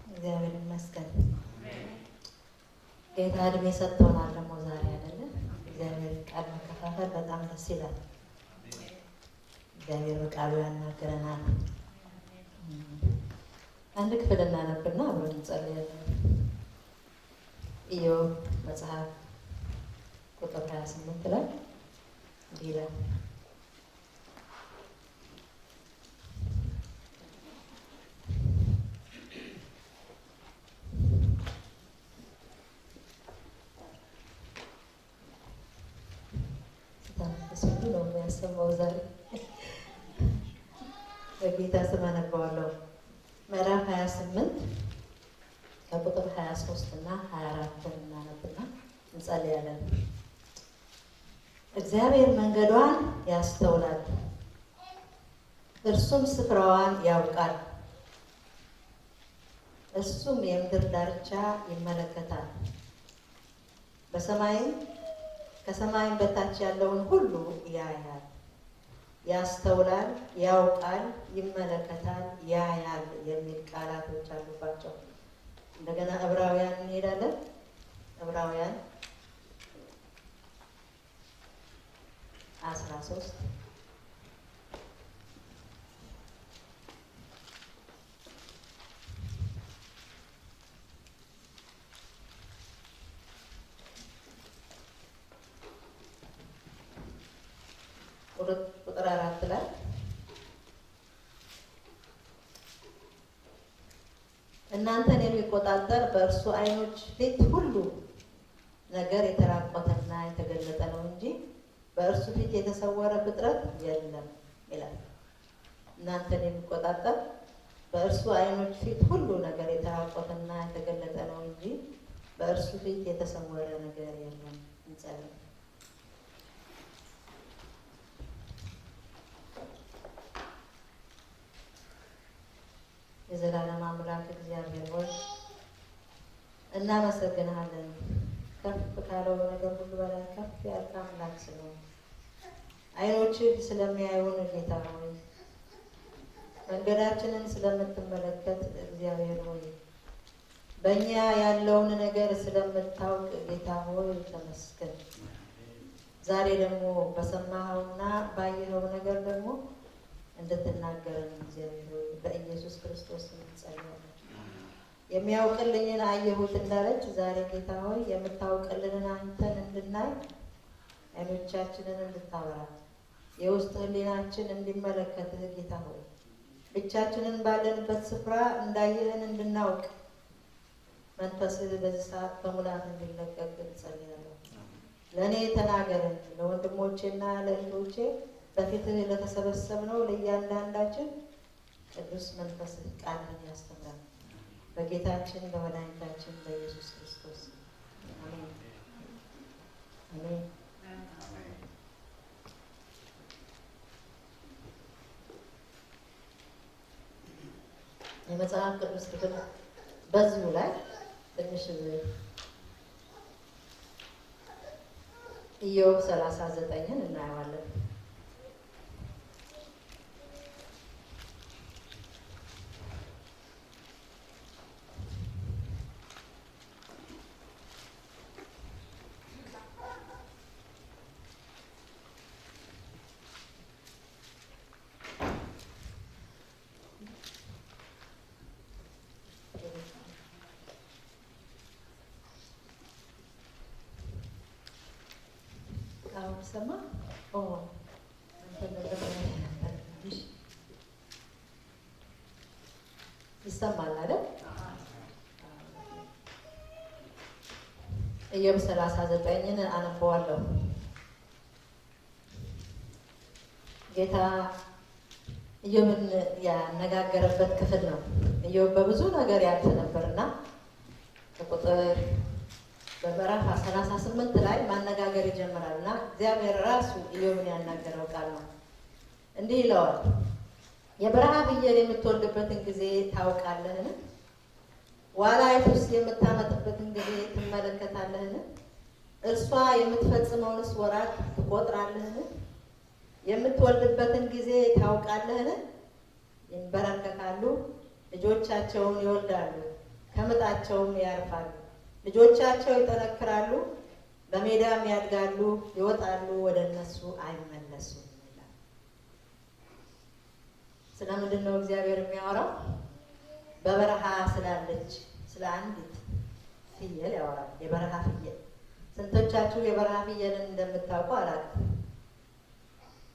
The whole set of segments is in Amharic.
እግዚአብሔር ይመስገን። ጌታ እድሜ ሰጥቶናል ደግሞ ዛሬ አይደለ? እግዚአብሔር ቃል መከፋፈል በጣም ደስ ይላል። እግዚአብሔር በቃሉ ያናገረናል። አንድ ክፍል እናነብና አብረን እንጸልያለን። ኢዮብ መጽሐፍ ቁጥር 28 ላይ እንዲህ ይላል። ነው የሚያሰማው ዛሬ በጌታ ስም አነባዋለሁ። ምዕራፍ 28 ከቁጥር 23 እና 24 እናነብና እንጸልያለን። እግዚአብሔር መንገዷን ያስተውላል፣ እርሱም ስፍራዋን ያውቃል። እሱም የምድር ዳርቻ ይመለከታል፣ በሰማይም ከሰማይም በታች ያለውን ሁሉ ያያል፣ ያስተውላል፣ ያውቃል፣ ይመለከታል፣ ያያል የሚል ቃላቶች አሉባቸው። እንደገና ዕብራውያን እንሄዳለን። ዕብራውያን 13 ቁጥር 4 ላይ እናንተን የሚቆጣጠር በእርሱ ዓይኖች ፊት ሁሉ ነገር የተራቆተና የተገለጠ ነው እንጂ በእርሱ ፊት የተሰወረ ፍጥረት የለም ይላል። እናንተን የሚቆጣጠር በእርሱ ዓይኖች ፊት ሁሉ ነገር የተራቆተና የተገለጠ ነው እንጂ በእርሱ ፊት የተሰወረ ነገር የለም። እንጸልይ። የዘላለም አምላክ እግዚአብሔር ሆይ እናመሰግንሃለን። ከፍ ካለው ነገር ሁሉ በላይ ከፍ ያልክ አምላክ ስለሆን ዓይኖችህ ስለሚያዩን ጌታ ሆይ መንገዳችንን ስለምትመለከት እግዚአብሔር ሆይ በእኛ ያለውን ነገር ስለምታውቅ ጌታ ሆይ ተመስገን። ዛሬ ደግሞ በሰማኸውና ባየኸው ነገር ደግሞ እንድትናገረን እግዚአብሔር ሆይ በኢየሱስ ክርስቶስ እንጸልያለን። የሚያውቅልኝን አየሁት እንዳለች ዛሬ ጌታ ሆይ የምታውቅልንን አንተን እንድናይ ዓይኖቻችንን እንድታበራ የውስጥ ሕሊናችን እንዲመለከትህ ጌታ ሆይ ብቻችንን ባለንበት ስፍራ እንዳየህን እንድናውቅ መንፈስህ በዚህ ሰዓት በሙላት እንዲለቀቅ እንጸልያለን። ለእኔ ተናገረን፣ ለወንድሞቼና ለእህቶቼ በፊትህ ለተሰበሰብነው ለእያንዳንዳችን ቅዱስ መንፈስህ ቃልን ያስተምራል። በጌታችን በመድኃኒታችን በኢየሱስ ክርስቶስ አሜን አሜን። የመጽሐፍ ቅዱስ ክፍል በዚሁ ላይ ትንሽ ኢዮብ 39ን እናየዋለን። ሰማ ይሰማል አይደል? ኢዮብ 39ን አነበዋለሁ። ጌታ ኢዮብን ያነጋገረበት ክፍል ነው። ኢዮብ በብዙ ነገር ያልፍ ነበርና ከቁጥር በምዕራፍ 38 ላይ ማነጋገር ይጀምራል እና እግዚአብሔር ራሱ ኢዮብን ያናገረው ቃል ነው። እንዲህ ይለዋል፣ የበረሃ ፍየል የምትወልድበትን ጊዜ ታውቃለህን? ዋላይቱስ የምታመጥበትን ጊዜ ትመለከታለህን? እርሷ የምትፈጽመውንስ ወራት ትቆጥራለህን? የምትወልድበትን ጊዜ ታውቃለህን? ይንበረከካሉ፣ ልጆቻቸውን ይወልዳሉ፣ ከምጣቸውም ያርፋሉ። ልጆቻቸው ይጠነክራሉ፣ በሜዳም ያድጋሉ፣ ይወጣሉ፣ ወደ እነሱ አይመለሱም ይላል። ስለምንድን ነው እግዚአብሔር የሚያወራው? በበረሃ ስላለች ስለ አንዲት ፍየል ያወራል። የበረሃ ፍየል። ስንቶቻችሁ የበረሃ ፍየልን እንደምታውቁ አላውቅም።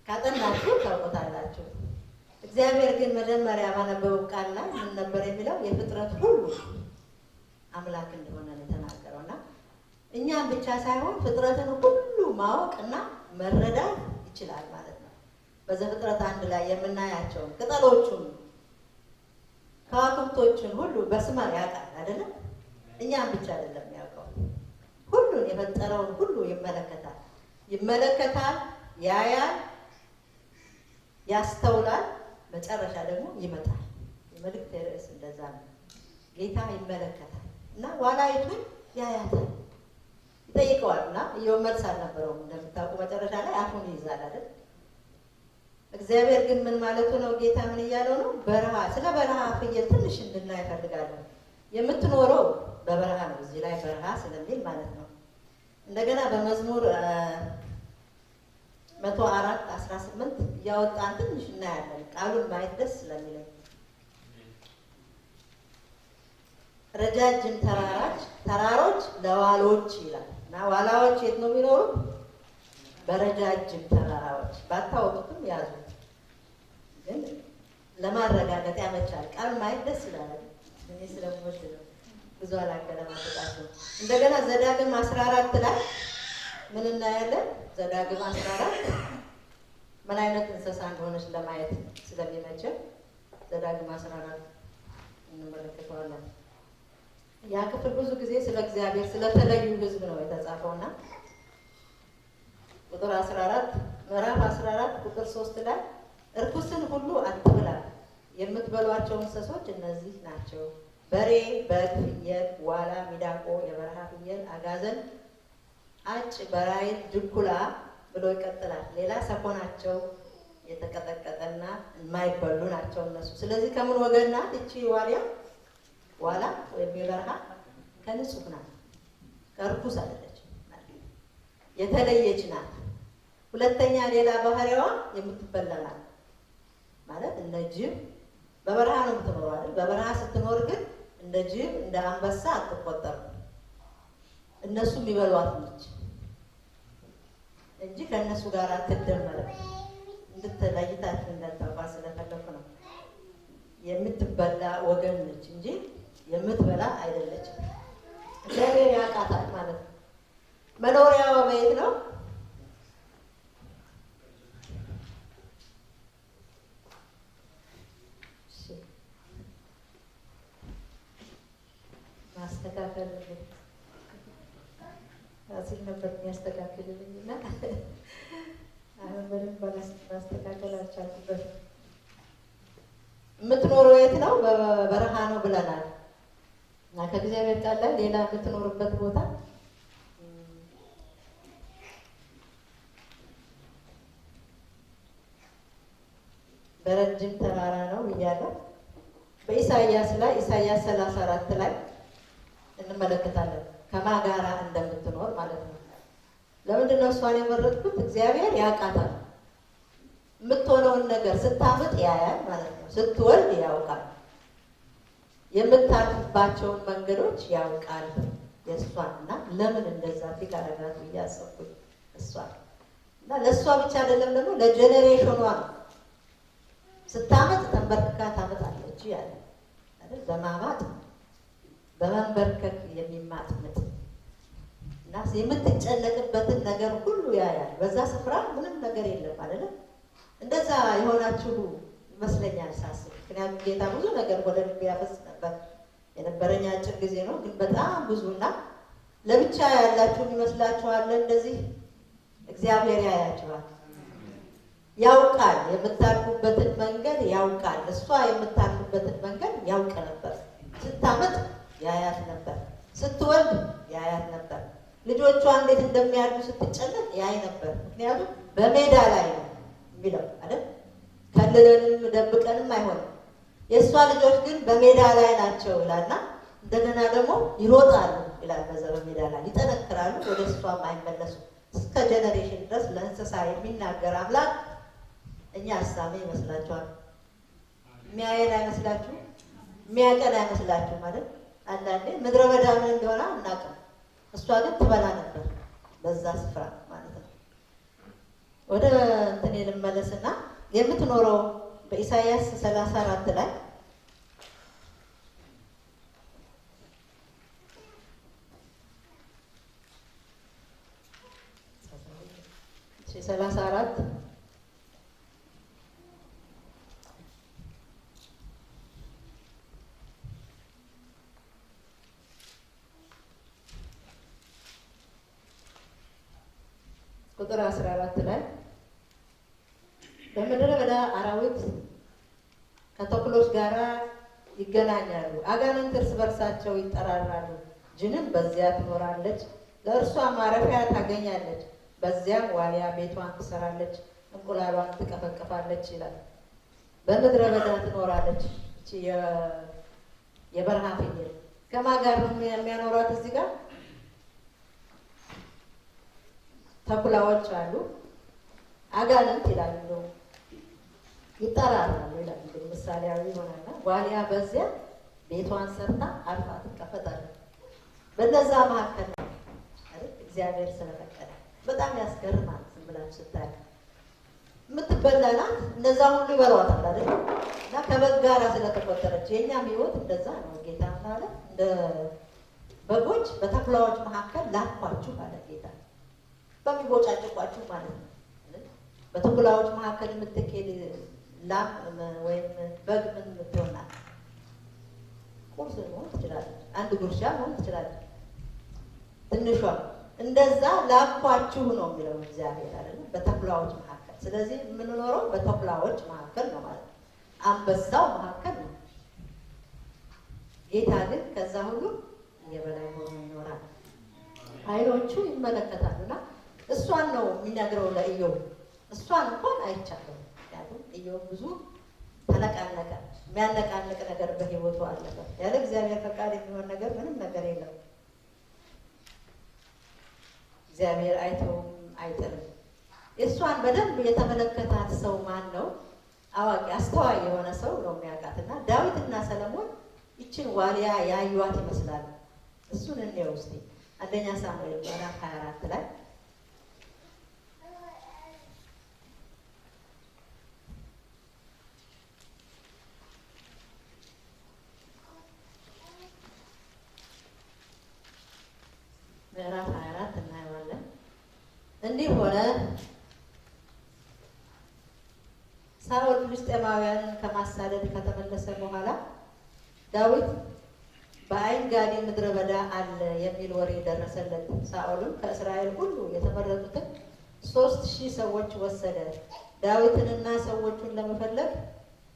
ካጠናችሁ ታውቁታላችሁ። እግዚአብሔር ግን መጀመሪያ ባነበበው ቃል ላይ ምን ነበር የሚለው? የፍጥረት ሁሉ አምላክ እንደሆነ ነው የተናገረው እና እኛም ብቻ ሳይሆን ፍጥረትን ሁሉ ማወቅና መረዳት ይችላል ማለት ነው። በዘፍጥረት 1 ላይ የምናያቸውን ቅጠሎቹን፣ ከዋክብቶቹን ሁሉ በስማ ያውቃል አይደለም? እኛም ብቻ አይደለም ያውቀው፣ ሁሉን የፈጠረውን ሁሉ ይመለከታል፣ ያያል፣ ያስተውላል፣ መጨረሻ ደግሞ ይመጣል። የመልእክት ርዕስ እንደዛ ነው። ጌታ ይመለከታል እና ዋላይቱን ያያታል፣ ይጠይቀዋል። እና ኢዮብ መልስ አልነበረውም እንደምታውቁ፣ መጨረሻ ላይ አፉን ይይዛል አይደል? እግዚአብሔር ግን ምን ማለቱ ነው? ጌታ ምን እያለው ነው? በረሃ ስለ በረሃ ፍየል ትንሽ እንድናይ እፈልጋለሁ። የምትኖረው በበረሃ ነው። እዚህ ላይ በረሃ ስለሚል ማለት ነው። እንደገና በመዝሙር 104:18 እያወጣን ትንሽ እናያለን። ቃሉን ማየት ደስ ስለሚለኝ ረጃጅም ተራሮች ለዋሎች ይላል እና ዋላዎች የት ነው የሚኖሩት? በረጃጅም ተራራዎች። ባታወጡትም ያዙ፣ ግን ለማረጋገጥ ያመቻል። ቃል ማየት ደስ ይላል። እኔ ስለምወድ ነው፣ ብዙ አላገለማመጣቸው። እንደገና ዘዳግም 14 ላይ ምን እናያለን? ዘዳግም 14 ምን አይነት እንስሳ እንደሆነች ለማየት ስለሚመቸን ዘዳግም 14 እንመለከተዋለን። ያ ክፍል ብዙ ጊዜ ስለ እግዚአብሔር ስለተለዩ ሕዝብ ነው የተጻፈውና ቁጥር 14 ምዕራፍ 14 ቁጥር 3 ላይ እርኩስን ሁሉ አትብላ፣ የምትበሏቸው እንስሶች እነዚህ ናቸው: በሬ፣ በግ፣ ፍየል፣ ዋላ፣ ሚዳቆ፣ የበረሃ ፍየል፣ አጋዘን፣ አጭ፣ በራይል፣ ድኩላ ብሎ ይቀጥላል። ሌላ ሰኮናቸው የተቀጠቀጠና የማይበሉ ናቸው እነሱ። ስለዚህ ከምን ወገን ናት እቺ ዋላ ወይም የበረሃ? ከንጹህ ናት፣ ከርኩስ አይደለች፣ የተለየች ናት። ሁለተኛ ሌላ ባህሪዋ የምትበላ ናት ማለት እንደ ጅብ በበረሃ ነው የምትኖረው አይደል? በበረሃ ስትኖር ግን እንደ ጅብ እንደ አንበሳ አትቆጠርም። እነሱ የሚበሏት ነች እንጂ ከእነሱ ጋር አትደመርም። እንድትለይታችሁ እንዳታውቃ ስለፈለኩ ነው። የምትበላ ወገን ነች እንጂ የምትበላ አይደለችም። እግዚአብሔር ያውቃታል ማለት ነው። መኖሪያዋ በየት ነው? ማስተካከል ራሴን ነበር የሚያስተካክልልኝ እና አሁን በደንብ ማስተካከል አልቻልኩበትም። የምትኖረው የት ነው? በበረሃ ነው ብለናል እና ከእግዚአብሔር ቃል ላይ ሌላ የምትኖርበት ቦታ በረጅም ተራራ ነው ብያለሁ። በኢሳይያስ ላይ ኢሳይያስ 34 ላይ እንመለከታለን ከማን ጋራ እንደምትኖር ማለት ነው። ለምንድን ነው እሷን የመረጥኩት? እግዚአብሔር ያውቃታል። የምትሆነውን ነገር ስታምጥ ያያል ማለት ነው። ስትወልድ ያውቃል። የምታልፍባቸውን መንገዶች ያውቃል የእሷን እና ለምን እንደዛ ፊት አረጋት ብዬ አሰብኩኝ። እሷን እና ለእሷ ብቻ አይደለም ደግሞ ለጀኔሬሽኗ ነው። ስታመጥ ተንበርክካ ታመጣለች ያለ አይደል? በማማጥ በመንበርከክ የሚማጥ ምጥ እና የምትጨነቅበትን ነገር ሁሉ ያያል። በዛ ስፍራ ምንም ነገር የለም አይደለም? እንደዛ የሆናችሁ ይመስለኛል ሳስብ። ምክንያቱም ጌታ ብዙ ነገር ወደ ልብ ያፈስ ነበር። የነበረኝ አጭር ጊዜ ነው፣ ግን በጣም ብዙና ለብቻ ያላችሁ ይመስላችኋል። እንደዚህ እግዚአብሔር ያያችኋል፣ ያውቃል። የምታልፉበትን መንገድ ያውቃል። እሷ የምታልፉበትን መንገድ ያውቅ ነበር። ስታመጥ ያያት ነበር። ስትወልድ ያያት ነበር። ልጆቿ እንዴት እንደሚያድጉ ስትጨነቅ ያይ ነበር። ምክንያቱም በሜዳ ላይ ነው የሚለው አይደል? ከልለንም ደብቀንም አይሆንም። የእሷ ልጆች ግን በሜዳ ላይ ናቸው ይላልና እንደገና ደግሞ ይሮጣሉ ይላል። በዛ በሜዳ ላይ ይጠነክራሉ፣ ወደ እሷም አይመለሱ። እስከ ጀነሬሽን ድረስ ለእንስሳ የሚናገር አምላክ እኛ አሳሚ ይመስላችኋል? የሚያየን አይመስላችሁ? የሚያቀን አይመስላችሁ? ማለት አንዳንዴ ምድረ በዳ ምን እንደሆነ አናውቅም። እሷ ግን ትበላ ነበር በዛ ስፍራ ማለት ነው። ወደ እንትን ልመለስና የምትኖረው በኢሳይያስ 34 ላይ 34 ቁጥር 14 ላይ በምድረ በዳ አራዊት ከተኩሎች ጋር ይገናኛሉ። አጋንንት እርስ በርሳቸው ይጠራራሉ። ጅንም በዚያ ትኖራለች፣ ለእርሷ ማረፊያ ታገኛለች። በዚያም ዋልያ ቤቷን ትሰራለች፣ እንቁላሏን ትቀፈቅፋለች ይላል። በምድረ በዳ ትኖራለች። እቺ የበረሃ ፍየል ከማን ጋር ነው የሚያኖሯት? እዚህ ጋር ተኩላዎች አሉ፣ አጋንንት ይላል ነው ይጠራራሉ ይላል። እንግዲህ ምሳሌያዊ ይሆናልና ዋልያ በዚያ ቤቷን ሰርታ አርፋ ትቀመጣለች። በነዛ መካከል ነው አይደል እግዚአብሔር ስለፈቀደ። በጣም ያስገርማል። ዝም ብላችሁ ስታይ የምትበላ ናት። እነዛ ሁሉ ይበሏታል አይደል? እና ከበግ ጋር ስለተቆጠረች የእኛም ሕይወት እንደዛ ነው። ጌታ ካለ እንደ በጎች በተኩላዎች መካከል ላኳችሁ አለ ጌታ። በሚቦጫጭቋችሁ ማለት ነው። በተኩላዎች መካከል የምትኬድ ላም ወይም በግ ምን የምትሆናል? ቁርስ መሆን ትችላለች፣ አንድ ጉርሻ መሆን ትችላለች፣ ትንሿ። እንደዛ ላኳችሁ ነው የሚለው እግዚአብሔር አይደል? በተኩላዎች መካከል። ስለዚህ የምንኖረው በተኩላዎች መካከል ነው ማለት ነው። አንበሳው መካከል ነው። ጌታ ግን ከዛ ሁሉ የበላይ ሆኖ ይኖራል። አይኖቹ ይመለከታሉና እሷን ነው የሚነግረው ለኢዮብ። እሷን እንኳን አይቻልም። ምክንያቱም ኢዮብ ብዙ ተነቃነቀ። የሚያነቃንቅ ነገር በህይወቱ አለፈ። ያለ እግዚአብሔር ፈቃድ የሚሆን ነገር ምንም ነገር የለም። እግዚአብሔር አይተውም አይጥልም። እሷን በደንብ የተመለከታት ሰው ማን ነው? አዋቂ አስተዋይ የሆነ ሰው ነው የሚያውቃትና ዳዊትና ሰለሞን ይችን ዋልያ ያዩዋት ይመስላሉ። እሱን እንየው እስቲ። አንደኛ ሳሙኤል ምዕራፍ 24 ላይ ምዕራፍ 24 እናየዋለን። እንዲህ ሆነ ሳኦል ፍልስጤማውያንን ከማሳደድ ከተመለሰ በኋላ ዳዊት በአይን ጋዲ ምድረ በዳ አለ የሚል ወሬ ደረሰለት። ሳኦልም ከእስራኤል ሁሉ የተመረጡትን 3000 ሰዎች ወሰደ። ዳዊትንና ሰዎቹን ለመፈለግ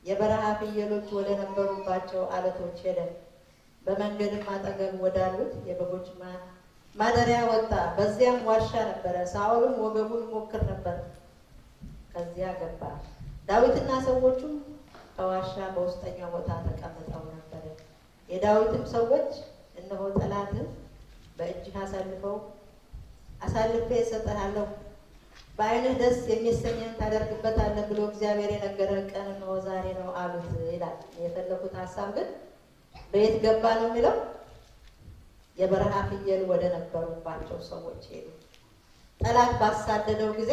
የበረሃ ፍየሎች ወደ ነበሩባቸው አለቶች ሄደ። በመንገድም አጠገብ ወዳሉት የበጎች ማደሪያ ወጣ። በዚያም ዋሻ ነበረ። ሳኦልም ወገቡን ይሞክር ነበር። ከዚያ ገባ። ዳዊትና ሰዎቹም በዋሻ በውስጠኛው ቦታ ተቀምጠው ነበር። የዳዊትም ሰዎች እነሆ ጠላትን በእጅህ አሳልፌ እሰጥሃለሁ፣ በዓይንህ ደስ የሚሰኝን ታደርግበታለህ ብሎ እግዚአብሔር የነገረህ ቀን እነሆ ዛሬ ነው አሉት ይላል። የፈለኩት ሀሳብ ግን በየት ገባ ነው የሚለው። የበረሃ ፍየል ወደ ነበሩባቸው ሰዎች ሄዱ። ጠላት ባሳደደው ጊዜ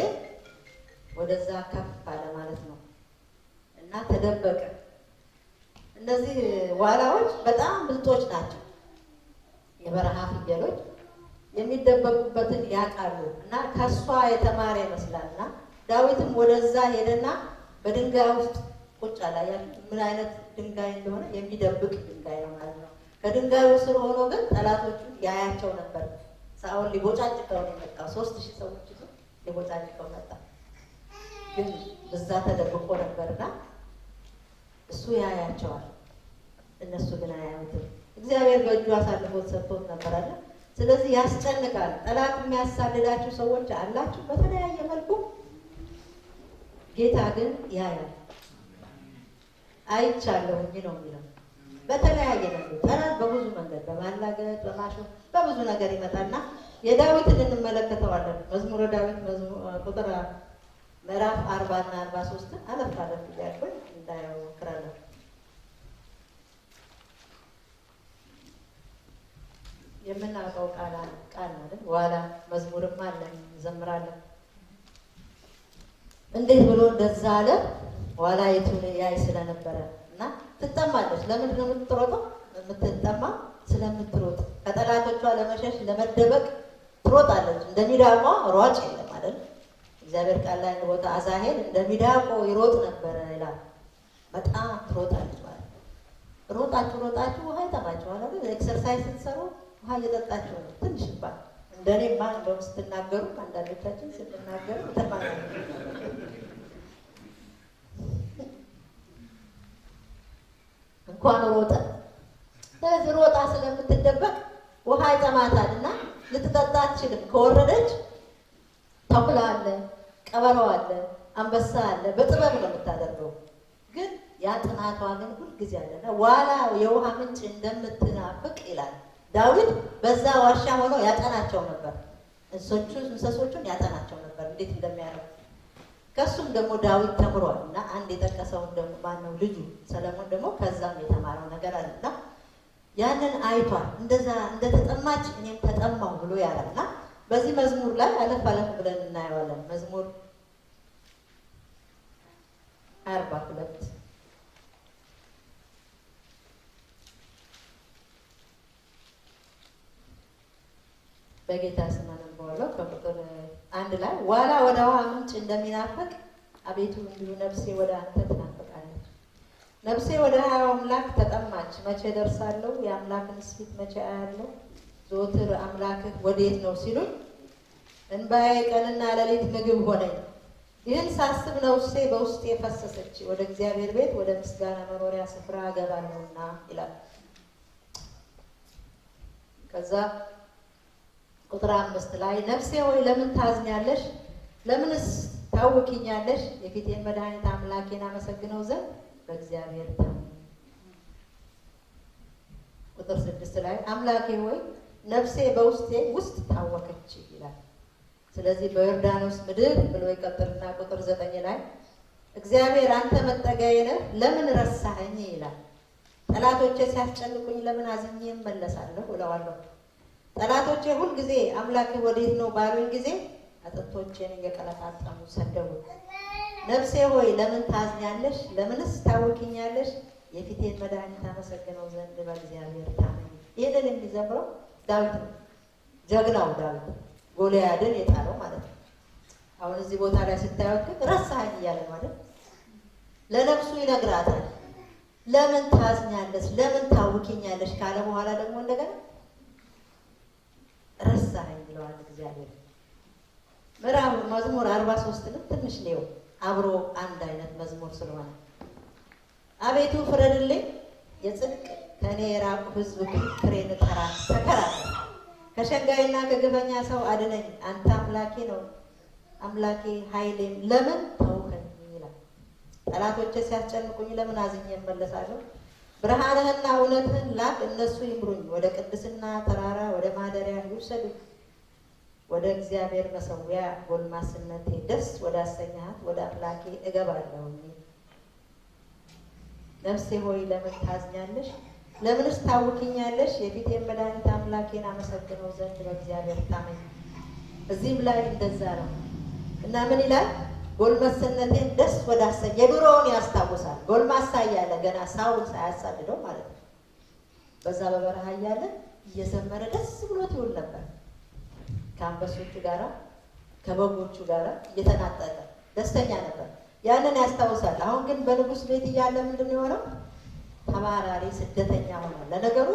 ወደዛ ከፍ አለ ማለት ነው እና ተደበቀ። እነዚህ ዋላዎች በጣም ብልጦች ናቸው። የበረሃ ፍየሎች የሚደበቁበትን ያውቃሉ እና ከሷ የተማረ ይመስላል። እና ዳዊትም ወደዛ ሄደና በድንጋይ ውስጥ ቁጭ አለ። ምን አይነት ድንጋይ እንደሆነ የሚደብቅ ድንጋይ ነው ማለት ነው። ከድንጋዩ ስር ሆኖ ግን ጠላቶቹን ያያቸው ነበር። ሳኦል ሊቦጫጭቀው ነው የመጣው። 3000 ሰዎች ይዞ ሊቦጫጭቀው መጣ። ግን በዛ ተደብቆ ነበርና እሱ ያያቸዋል፣ እነሱ ግን አያዩትም። እግዚአብሔር በእጁ አሳልፎት ሰጥቶት ነበር አይደል? ስለዚህ ያስጨንቃል። ጠላት የሚያሳድዳችሁ ሰዎች አላችሁ በተለያየ መልኩ። ጌታ ግን ያያል። አይቻለሁኝ ነው የሚለው። በተለያየ መንገድ ጠላት በብዙ መንገድ በማላገጥ በማሾፍ በብዙ ነገር ይመጣልና የዳዊትን እንመለከተዋለን። መዝሙረ ዳዊት ቁጥር ምዕራፍ 40 እና 43 አለፍ እያልኩኝ እንዳየው እሞክራለሁ። የምናውቀው ቃል አይደል? ዋላ መዝሙርም አለን እንዘምራለን። እንዴት ብሎ እንደዛ አለ? ዋላይቱን ያይ ስለነበረ እና ትጠማለች። ለምንድን ነው የምትሮጠው? የምትጠማ ስለምትሮጥ ከጠላቶቿ ለመሸሽ ለመደበቅ ትሮጣለች። እንደ ሚዳቋ ሯጭ የለም አይደል? እግዚአብሔር ቃል ላይ ቦታ አዛሄል እንደ ሚዳቆ ይሮጥ ነበረ ይላል። በጣም ትሮጣለች ማለት ነው። ሮጣችሁ ውሃ ይጠማችኋል አይደል? ኤክሰርሳይዝ ስትሰሩ ውሃ እየጠጣችሁ ነው። ትንሽ እንኳን እንደኔማ እንደውም ስትናገሩ አንዳንዶቻችን ስትናገሩ ተማሪ እንኳን ሮጠ። ስለዚህ ሮጣ ስለምትደበቅ ውሃ ይጠማታልና ልትጠጣ አትችልም። ከወረደች ተኩላ አለ፣ ቀበሮ አለ፣ አንበሳ አለ። በጥበብ ነው የምታደርገው። ግን ያ ጥናቷ ግን ሁልጊዜ አለና ዋላ የውሃ ምንጭ እንደምትናፍቅ ይላል ዳዊት። በዛ ዋሻ ሆኖ ያጠናቸው ነበር። እንስሶቹን ያጠናቸው ነበር እንዴት እንደሚያደርጉ። ከሱም ደግሞ ዳዊት ተምሯል እና አንድ የጠቀሰውን ደግሞ ማነው ልጁ ሰለሞን ደግሞ ከዛም የተማረው ነገር አለና ያንን አይቷል። እንደዛ እንደተጠማች እኔም ተጠማሁ ብሎ ያለና በዚህ መዝሙር ላይ አለፍ አለፍ ብለን እናየዋለን። መዝሙር 42 በጌታ ስም አነበዋለሁ። ከቁጥር 1 ላይ ዋላ ወደ ውሃ ምንጭ እንደሚናፍቅ አቤቱ እንዲሁ ነፍሴ ወደ አንተ ትናፍቃለች። ነፍሴ ወደ ሕያው አምላክ ተጠማች። መቼ ደርሳለሁ? የአምላክን ፊት መቼ አያለሁ? ዘወትር አምላክህ ወዴት ነው ሲሉኝ እንባዬ ቀንና ሌሊት ምግብ ሆነኝ። ይህን ሳስብ ነፍሴ በውስጤ ፈሰሰች። ወደ እግዚአብሔር ቤት ወደ ምስጋና መኖሪያ ስፍራ እገባለሁና ይላል። ከዛ ቁጥር 5 ላይ ነፍሴ ሆይ ለምን ታዝኛለሽ? ለምንስ ታውኪኛለሽ? የፊቴን መድኃኒት አምላኬን አመሰግነው ዘንድ በእግዚአብሔር ታመኝ። ቁጥር 6 ላይ አምላኬ ሆይ ነፍሴ በውስጤ ውስጥ ታወከች ይላል። ስለዚህ በዮርዳኖስ ምድር ብሎ ይቀጥልና ቁጥር 9 ላይ እግዚአብሔር አንተ መጠጊያዬ ነህ፣ ለምን ረሳኸኝ ይላል። ጠላቶቼ ሲያስጨንቁኝ ለምን አዝኜ እመለሳለሁ እለዋለሁ። ጠላቶቼ ሁልጊዜ አምላክህ ወዴት ነው ባሉኝ ጊዜ አጥንቶቼን እየቀለጣጠሙ ሰደቡ። ነፍሴ ሆይ ለምን ታዝኛለሽ? ለምንስ ታውኪኛለሽ? የፊቴን መድኃኒት አመሰግነው ዘንድ በእግዚአብሔር ታመኝ። ይህንን የሚዘምረው ዳዊት ነው። ጀግናው ዳዊት ጎልያድን የጣለው ማለት ነው። አሁን እዚህ ቦታ ላይ ስታዩት ግን ረሳኸኝ እያለ ማለት ለነፍሱ ይነግራታል። ለምን ታዝኛለሽ? ለምን ታውኪኛለሽ ካለ በኋላ ደግሞ እንደገና ረሳኸኝ ይለዋል እግዚአብሔር። ምዕራፍ መዝሙር 43 ትንሽ ነው አብሮ አንድ አይነት መዝሙር ስለሆነ አቤቱ ፍረድልኝ፣ የጽድቅ ከእኔ የራቁ ሕዝብ ክርክሬን ተከራከር፣ ከሸንጋይና ከግፈኛ ሰው አድነኝ። አንተ አምላኬ ነው አምላኬ ኃይሌም፣ ለምን ተውከኝ ይላል። ጠላቶቼ ሲያስጨንቁኝ ለምን አዝኜ እመለሳለሁ? ብርሃንህና እውነትህን ላክ፣ እነሱ ይምሩኝ። ወደ ቅድስና ተራራ ወደ ማደሪያ ይውሰዱኝ። ወደ እግዚአብሔር መሠዊያ ጎልማስነቴ ደስ ወደ አሰኛሃት ወደ አምላኬ እገባለሁ። ነፍሴ ሆይ ለምን ታዝኛለሽ? ለምንስ ታውኪኛለሽ? የፊቴን መድኃኒት አምላኬን አመሰግነው ዘንድ በእግዚአብሔር ታመኝ። እዚህም ላይ እንደዛ ነው እና ምን ይላል? ጎልማስነቴን ደስ ወደ አሰኝ። የድሮውን ያስታውሳል። ጎልማሳ እያለ ገና ሳውል ሳያሳድደው ማለት ነው። በዛ በበረሃ እያለ እየዘመረ ደስ ብሎት ይውል ነበር። ከአንበሶቹ ጋራ ከበጎቹ ጋራ እየተናጠቀ ደስተኛ ነበር። ያንን ያስታውሳል። አሁን ግን በንጉሥ ቤት እያለ ምንድን ነው የሆነው? ተባራሪ ስደተኛ ሆኗል። ለነገሩ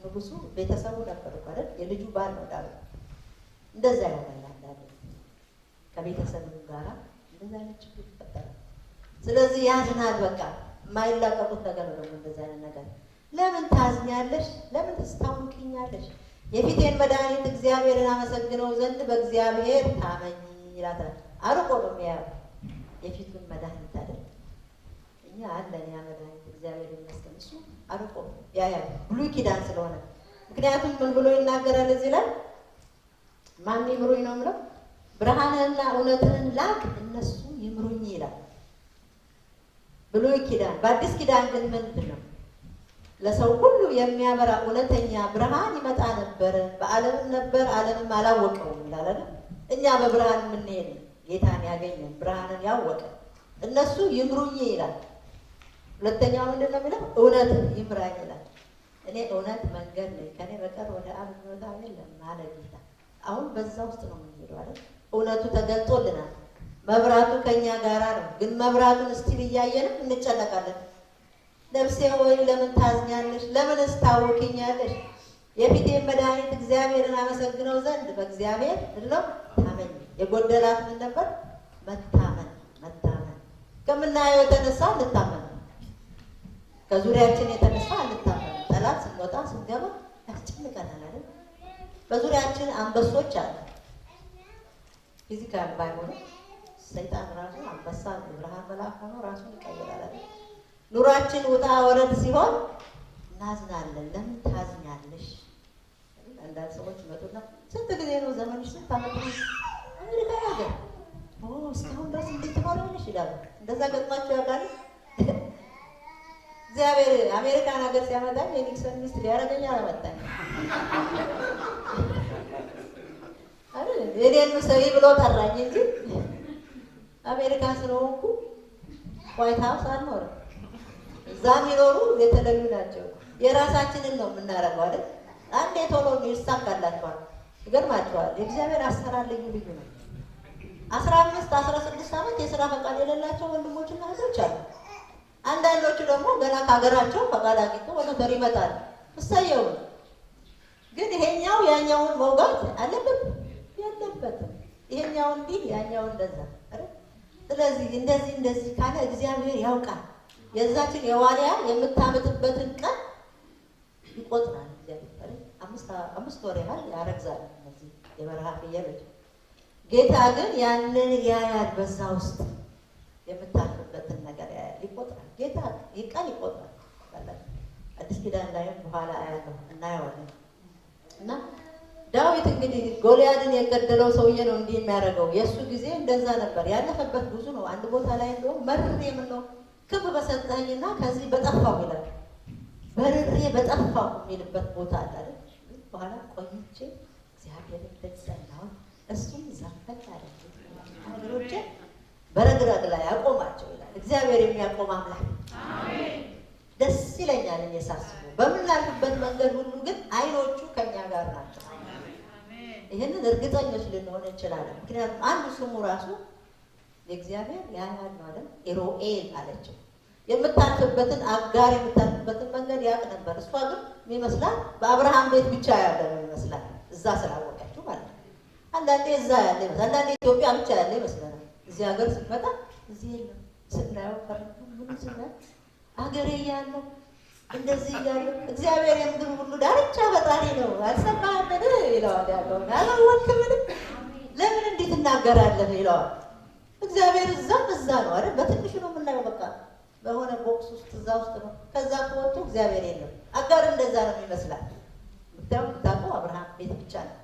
ንጉሱ ቤተሰቡ ነበር ማለት የልጁ ባል ነው ዳዊት። እንደዛ ይሆናል አንዳንዴ ከቤተሰቡ ጋራ እንደዛ አይነት ችግር ይፈጠራል። ስለዚህ ያዝናል። በቃ የማይላቀቁት ነገር ነው እንደዛ አይነት ነገር። ለምን ታዝኛለሽ? ለምን ትስታውቂኛለሽ? የፊቴን መድኃኒት እግዚአብሔርን አመሰግነው ዘንድ በእግዚአብሔር ታመኝ ይላታል። አርቆ ነው የሚያየው የፊቱን መድኃኒት አይደል? እኛ አለን ያ መድኃኒት እግዚአብሔር ይመስገን። እሱ አርቆ ያያል ብሉይ ኪዳን ስለሆነ። ምክንያቱም ምን ብሎ ይናገራል እዚህ ላይ? ማን ይምሩኝ ነው የምለው? ብርሃንህና እውነትህን ላክ እነሱ ይምሩኝ ይላል ብሉይ ኪዳን። በአዲስ ኪዳን ግን ምንድን ነው? ለሰው ሁሉ የሚያበራ እውነተኛ ብርሃን ይመጣ ነበር፣ በዓለምም ነበር፣ ዓለምም አላወቀውም ይላል አይደል? እኛ በብርሃን የምንሄድ ጌታን ያገኘን ብርሃንን ያወቀ እነሱ ይምሩኝ ይላል። ሁለተኛው ምንድን ነው የሚለው? እውነት ይምራኝ ይላል። እኔ እውነት መንገድ ነኝ፣ ከኔ በቀር ወደ አብ የሚወጣ የለም አለ ጌታ። አሁን በዛ ውስጥ ነው የምንሄደው አይደል? እውነቱ ተገልጦልናል። መብራቱ ከኛ ጋራ ነው። ግን መብራቱን እስቲል እያየንም እንጨነቃለን። ነፍሴ ሆይ ለምን ታዝኛለሽ? ለምንስ ታውኪኛለሽ? የፊቴን መድኃኒት እግዚአብሔርን አመሰግነው ዘንድ በእግዚአብሔር ነው ታመኝ። የጎደላት ምን ነበር? መታመን። መታመን ከምናየው የተነሳ እንታመን። ከዙሪያችን የተነሳ አንታመን። ጠላት ስንወጣ ስንገባ ያስጨንቀናል አይደል? በዙሪያችን አንበሶች አሉ። ፊዚካል ባይሆንም ሰይጣን ራሱ አንበሳ ብርሃን መልአክ ሆኖ ራሱን ይቀይራል አይደል? ኑሯችን ውጣ ወረድ ሲሆን እናዝናለን። ለምን ታዝኛለሽ? አንዳንድ ሰዎች መጡና ስንት ጊዜ ነው ዘመንሽ? ስንት ዓመት ነው? አሜሪካ ሀገር እስካሁን ድረስ እንዴት ትኖሪያለሽ ይላሉ። እንደዛ ገጥሟቸው ያውቃል? እግዚአብሔር አሜሪካን ሀገር ሲያመጣኝ የኒክሰን ሚስት ሊያደርገኝ አላመጣኝ አይደል? የኔን ምሰሪ ብሎ ጠራኝ እንጂ አሜሪካ ስለሆንኩ ዋይት ሀውስ አልኖርም። እዛ የሚኖሩ የተለዩ ናቸው። የራሳችንን ነው የምናደርገው አይደል? አንዴ ቶሎ ይሳካላችኋል። ይገርማችኋል። የእግዚአብሔር አሰራር ልዩ ልዩ ነው። 15 16 ዓመት የስራ ፈቃድ የሌላቸው ወንድሞችና እህቶች አሉ። አንዳንዶቹ ደግሞ ገና ከሀገራቸው ፈቃድ አግኝተው ወደ ሀገር ይመጣሉ። እሰየው። ግን ይሄኛው ያኛውን መውጋት አለበት የለበትም። ይሄኛው እንዲህ ያኛው እንደዛ አይደል? ስለዚህ እንደዚህ ካለ እግዚአብሔር ያውቃል። የዛችን የዋልያ የምታመጥበትን ቀን ይቆጥራል። እግዚአብሔር 5 ወር ያህል ያረግዛል እነዚህ የበረሃ ፍየሎች። ጌታ ግን ያንን ያያል። በዛ ውስጥ የምታልፍበትን ነገር ያያል፣ ይቆጥራል። ጌታ ቀን ይቆጥራል። አዲስ ኪዳን ላይም በኋላ አያለሁ እናየዋለን። እና ዳዊት እንግዲህ ጎልያድን የገደለው ሰውዬ ነው እንዲህ የሚያደርገው። የእሱ ጊዜ እንደዛ ነበር። ያለፈበት ብዙ ነው። አንድ ቦታ ላይ እንደውም መርሬ የምነው ክብ በሰጠኝና ከዚህ በጠፋው ይላል። በርሬ በጠፋው የሚልበት ቦታ አለ አይደል? በኋላ ቆይቼ እግዚአብሔር እንደጸናው እሱም ዘፈቅ አለ አገሮቼ በረግረግ ላይ ያቆማቸው ይላል። እግዚአብሔር የሚያቆም አምላክ አሜን። ደስ ይለኛል እኔ ሳስበው። በምናልፍበት መንገድ ሁሉ ግን አይኖቹ ከኛ ጋር ናቸው። ይህንን እርግጠኞች ልንሆን እንችላለን። ምክንያቱም አንዱ ስሙ ራሱ የእግዚአብሔር ያያል ነው አይደል? ኤሮኤል አለችው። የምታልፍበትን አጋር የምታልፍበትን መንገድ ያውቅ ነበር። እሷ ግን የሚመስላት በአብርሃም ቤት ብቻ ያለ ነው ይመስላል፣ እዛ ስላወቀችው ማለት ነው። አንዳንዴ እዛ ያለ ይመስላል፣ አንዳንዴ ኢትዮጵያ ብቻ ያለ ይመስለናል። እዚህ ሀገር ስትመጣ እዚህ የለም ስናየው ሁሉ ስናየው ሀገሬ እያለሁ እንደዚህ እያለሁ እግዚአብሔር የምድር ሁሉ ዳርቻ ፈጣሪ ነው አልሰማህምን ይለዋል። ያለውን አላወቅህምን ለምን እንዲህ ትናገራለህ ይለዋል። እግዚአብሔር እዛም እዛ ነው አይደል? በትንሹ ነው የምናየው። በቃ በሆነ ቦክስ ውስጥ እዛ ውስጥ ነው። ከዛ ከወጡ እግዚአብሔር የለም። አጋር እንደዛ ነው ይመስላል። ብታውቁ አብርሃም ቤት ብቻ ነው።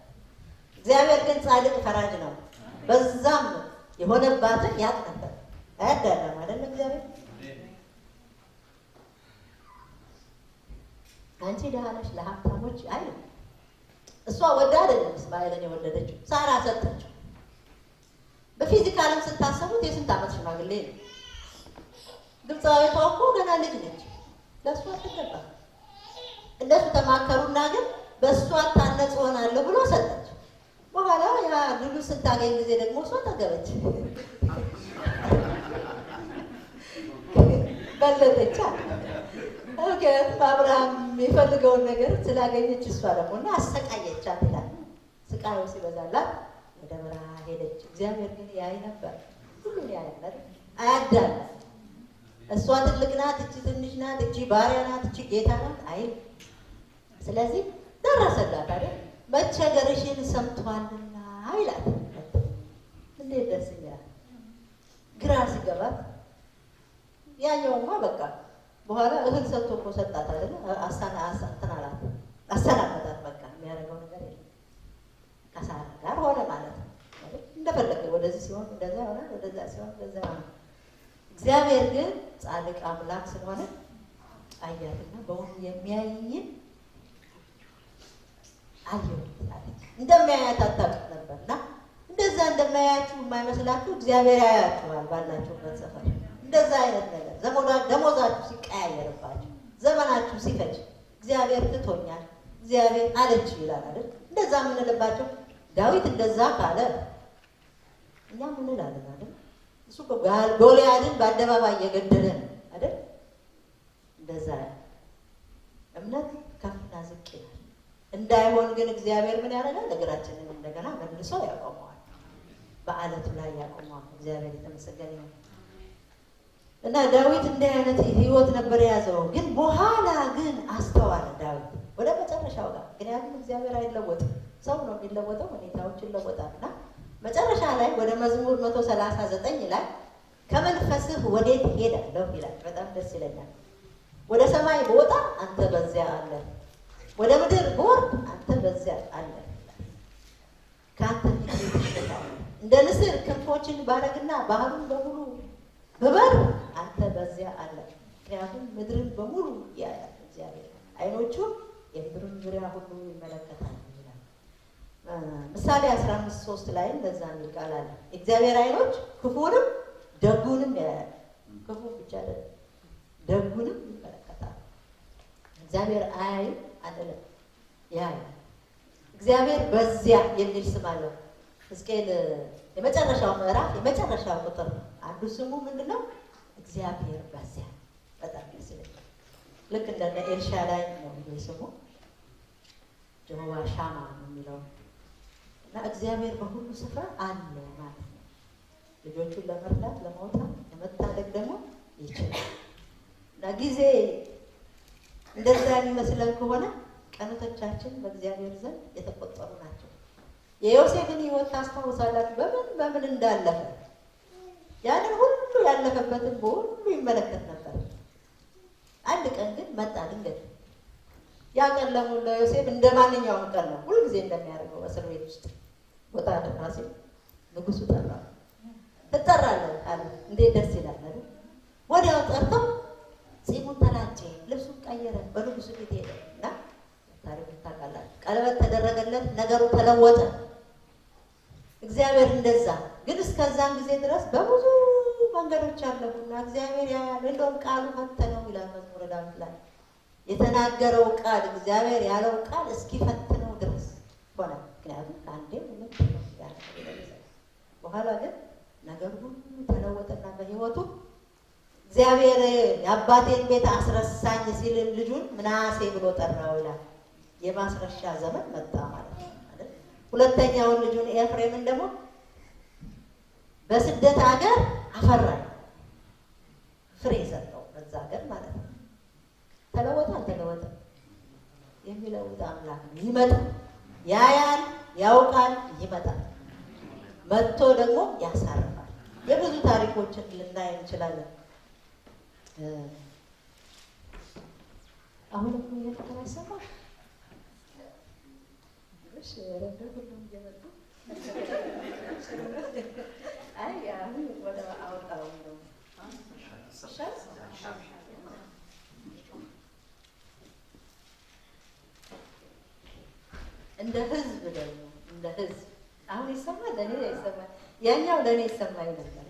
እግዚአብሔር ግን ጻድቅ ፈራጅ ነው። በዛም የሆነባትን ያቅ ነበር። አያዳለም አይደል? እግዚአብሔር አንቺ ደሃ ነሽ ለሀብታሞች አይደል? እሷ ወዳ አይደለም እስማኤልን የወለደችው፣ ሳራ ሰጠችው። በፊዚካልም ስታሰቡት የስንት ዓመት ሽማግሌ ነው። ግብፃዊቷ እኮ ገና ልጅ ነች። ለእሷ አትገባ። እነሱ ተማከሩና ግን በእሷ ታነጽ ሆናለሁ ብሎ ሰጠች። በኋላ ያ ልጁ ስታገኝ ጊዜ ደግሞ እሷ ተገበች፣ በለጠቻ። ምክንያቱም አብርሃም የሚፈልገውን ነገር ስላገኘች እሷ ደግሞ እና አሰቃየቻት ይላል። ስቃዩ ሲበዛላት ወደ በረሃ ሄደች። እግዚአብሔር ግን ያይ ነበር፣ ሁሉን ያይ ነበር፣ አያዳል። እሷ ትልቅ ናት፣ እቺ ትንሽ ናት፣ እቺ ባሪያ ናት፣ እቺ ጌታ ናት አይ። ስለዚህ ደረሰላት አይደል? መቸገርሽን ሰምቷልና ይላል። እንዴት ደስ ይላል! ግራ ሲገባት ያኛውማ በቃ በኋላ እህል ሰጥቶ እኮ ሰጣት አይደል? አሰናበታት። በቃ የሚያደርገው ነገር የለም። ከሳራ ጋር ሆነ ማለት ነው። እንደፈለገ ወደዚህ ሲሆን እንደዛ ይሆናል፣ ወደዛ ሲሆን እንደዛ ይሆናል። እግዚአብሔር ግን ጻድቅ አምላክ ስለሆነ አያትና በውኑ የሚያይኝን አየሁ እንደሚያያት አታውቅም ነበርና እንደዛ እንደማያያችሁ የማይመስላችሁ እግዚአብሔር ያያችኋል ባላችሁበት ሰፈር። እንደዛ አይነት ነገር ደሞዛችሁ ሲቀያየርባችሁ፣ ዘመናችሁ ሲፈጅ እግዚአብሔር ትቶኛል እግዚአብሔር አለች ይላል አይደል? እንደዛ የምንልባቸው ዳዊት እንደዛ ካለ እኛ ምን እንላለን አይደል? እሱ ጎልያድን በአደባባይ እየገደለ ነው አይደል? እንደዛ እምነት ከፍና ዝቅ ይላል። እንዳይሆን ግን እግዚአብሔር ምን ያደርጋል? እግራችንን እንደገና መልሶ ያቆመዋል፣ በአለቱ ላይ ያቆመዋል። እግዚአብሔር የተመሰገነ ይሁን። እና ዳዊት እንዲህ አይነት ህይወት ነበር የያዘው። ግን በኋላ ግን አስተዋለ ዳዊት ወደ መጨረሻው ጋር። ምክንያቱም እግዚአብሔር አይለወጥም፣ ሰው ነው የሚለወጠው፣ ሁኔታዎች ይለወጣል። እና መጨረሻ ላይ ወደ መዝሙር 139 ላይ ከመንፈስህ ወዴት ሄዳለሁ ይላል። በጣም ደስ ይለኛል። ወደ ሰማይ ብወጣ አንተ በዚያ አለ፣ ወደ ምድር ብወርድ አንተ በዚያ አለ። ከአንተ ፊት ይሽታል። እንደ ንስር ክንፎችን ባረግና ባህሩን በሙሉ ብበር አንተ በዚያ አለ። ምክንያቱም ምድርን በሙሉ ያያል እግዚአብሔር፣ አይኖቹ የምድርን ዙሪያ ሁሉ ይመለከታል ይላል። ምሳሌ 15:3 ላይ እንደዛ የሚል ቃል አለ። እግዚአብሔር አይኖች ክፉንም ደጉንም ያያል። ክፉ ብቻ ደጉንም ይመለከታል። እግዚአብሔር አያይም አይደለም፣ ያያል። እግዚአብሔር በዚያ የሚል ስም አለው። ሕዝቅኤል የመጨረሻው ምዕራፍ የመጨረሻው ቁጥር ነው። አንዱ ስሙ ምንድነው? እግዚአብሔር በዚያ። በጣም ደስ ይላል። ልክ እንደ ኤልሻዳይ ነው ስሙ፣ ጀሆዋ ሻማ ነው የሚለው እና እግዚአብሔር በሁሉ ስፍራ አለ ማለት ነው። ልጆቹን ለመርዳት ለማውጣት ለመታደግ ደግሞ ይችላል። እና ጊዜ እንደዛ የሚመስለን ከሆነ ቀኖቶቻችን በእግዚአብሔር ዘንድ የተቆጠሩ ናቸው። የዮሴፍን ሕይወት ታስታውሳላችሁ? በምን እንዳለፈ ያንን ሁሉ ያለፈበትን በሁሉ ይመለከት ነበር። አንድ ቀን ግን መጣ ድንገት። ያ ቀን ለዮሴፍ እንደ ማንኛውም ቀን ነው፣ ሁልጊዜ እንደሚያደርገው እስር ቤት ውስጥ ቦታ ደራሲ ንጉሱ ጠራ። ትጠራለህ አለ። እንዴት ደስ ይላል አይደል? ወዲያው ጠርተው ጺሙን ተላጨ፣ ልብሱን ቀየረ፣ በንጉሱ ፊት ሄደ እና ታሪክ ታውቃላችሁ። ቀለበት ተደረገለት፣ ነገሩ ተለወጠ። እግዚአብሔር እንደዛ ግን እስከዛን ጊዜ ድረስ በብዙ መንገዶች አለፉና እግዚአብሔር ያያል። እንደውም ቃሉ ፈተነው ይላል መዝሙረ ዳዊት ላይ። የተናገረው ቃል እግዚአብሔር ያለው ቃል እስኪፈትነው ድረስ ሆነ። ምክንያቱም ከአንዴ ምንም በኋላ ግን ነገር ሁሉ ተለወጠና በሕይወቱ እግዚአብሔር የአባቴን ቤት አስረሳኝ ሲል ልጁን ምናሴ ብሎ ጠራው ይላል። የማስረሻ ዘመን መጣ ማለት ነው። ሁለተኛውን ልጁን ኤፍሬምን ደግሞ በስደት ሀገር አፈራኝ፣ ፍሬ ሰጠው በዛ ሀገር ማለት ነው። ተለወጠ አልተለወጠ? የሚለውጥ አምላክ ነው። ይመጣል፣ ያያል፣ ያውቃል፣ ይመጣል። መጥቶ ደግሞ ያሳርፋል። የብዙ ታሪኮችን ልናይ እንችላለን። አሁንም ይሄን አይሰማም? እሺ ረዳ ሁሉም እየመጡ አይ አሁን ወደ አውጣው ነው። እንደ ህዝብ ደግሞ እንደ ህዝብ አሁን ይሰማል። ለኔ ይሰማል፣ ያኛው ለኔ ይሰማኝ ነበር።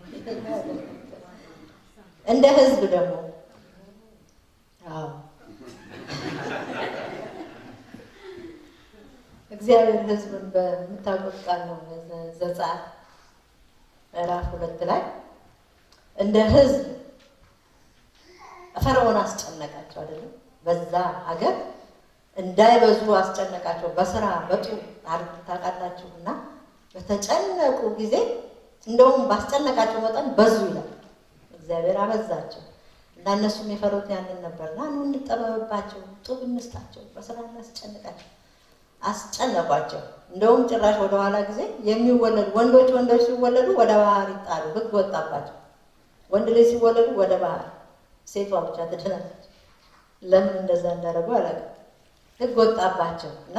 እንደ ህዝብ ደግሞ እግዚአብሔር ህዝብን በምታውቁት ቃል ነው። ዘጸአት ምዕራፍ 2 ላይ እንደ ህዝብ ፈርዖን አስጨነቃቸው አይደለም? በዛ ሀገር እንዳይበዙ አስጨነቃቸው። በስራ በጡ ታውቃላችሁ። እና በተጨነቁ ጊዜ እንደውም ባስጨነቃቸው መጠን በዙ ይላል። እግዚአብሔር አበዛቸው እና እነሱም የፈሩት ያንን ነበርና ኑ እንጠበብባቸው፣ ጡብ እንስጣቸው፣ በስራ እናስጨንቃቸው። አስጨነቋቸው። እንደውም ጭራሽ ወደኋላ ጊዜ የሚወለዱ ወንዶች ሲወለዱ ወደ ባህር ይጣሉ፣ ህግ ወጣባቸው። ወንድ ልጅ ሲወለዱ ወደ ባህር፣ ሴቷ ብቻ ትድናለች። ለምን እንደዛ እንዳደረጉ አላውቅም። ህግ ወጣባቸው እና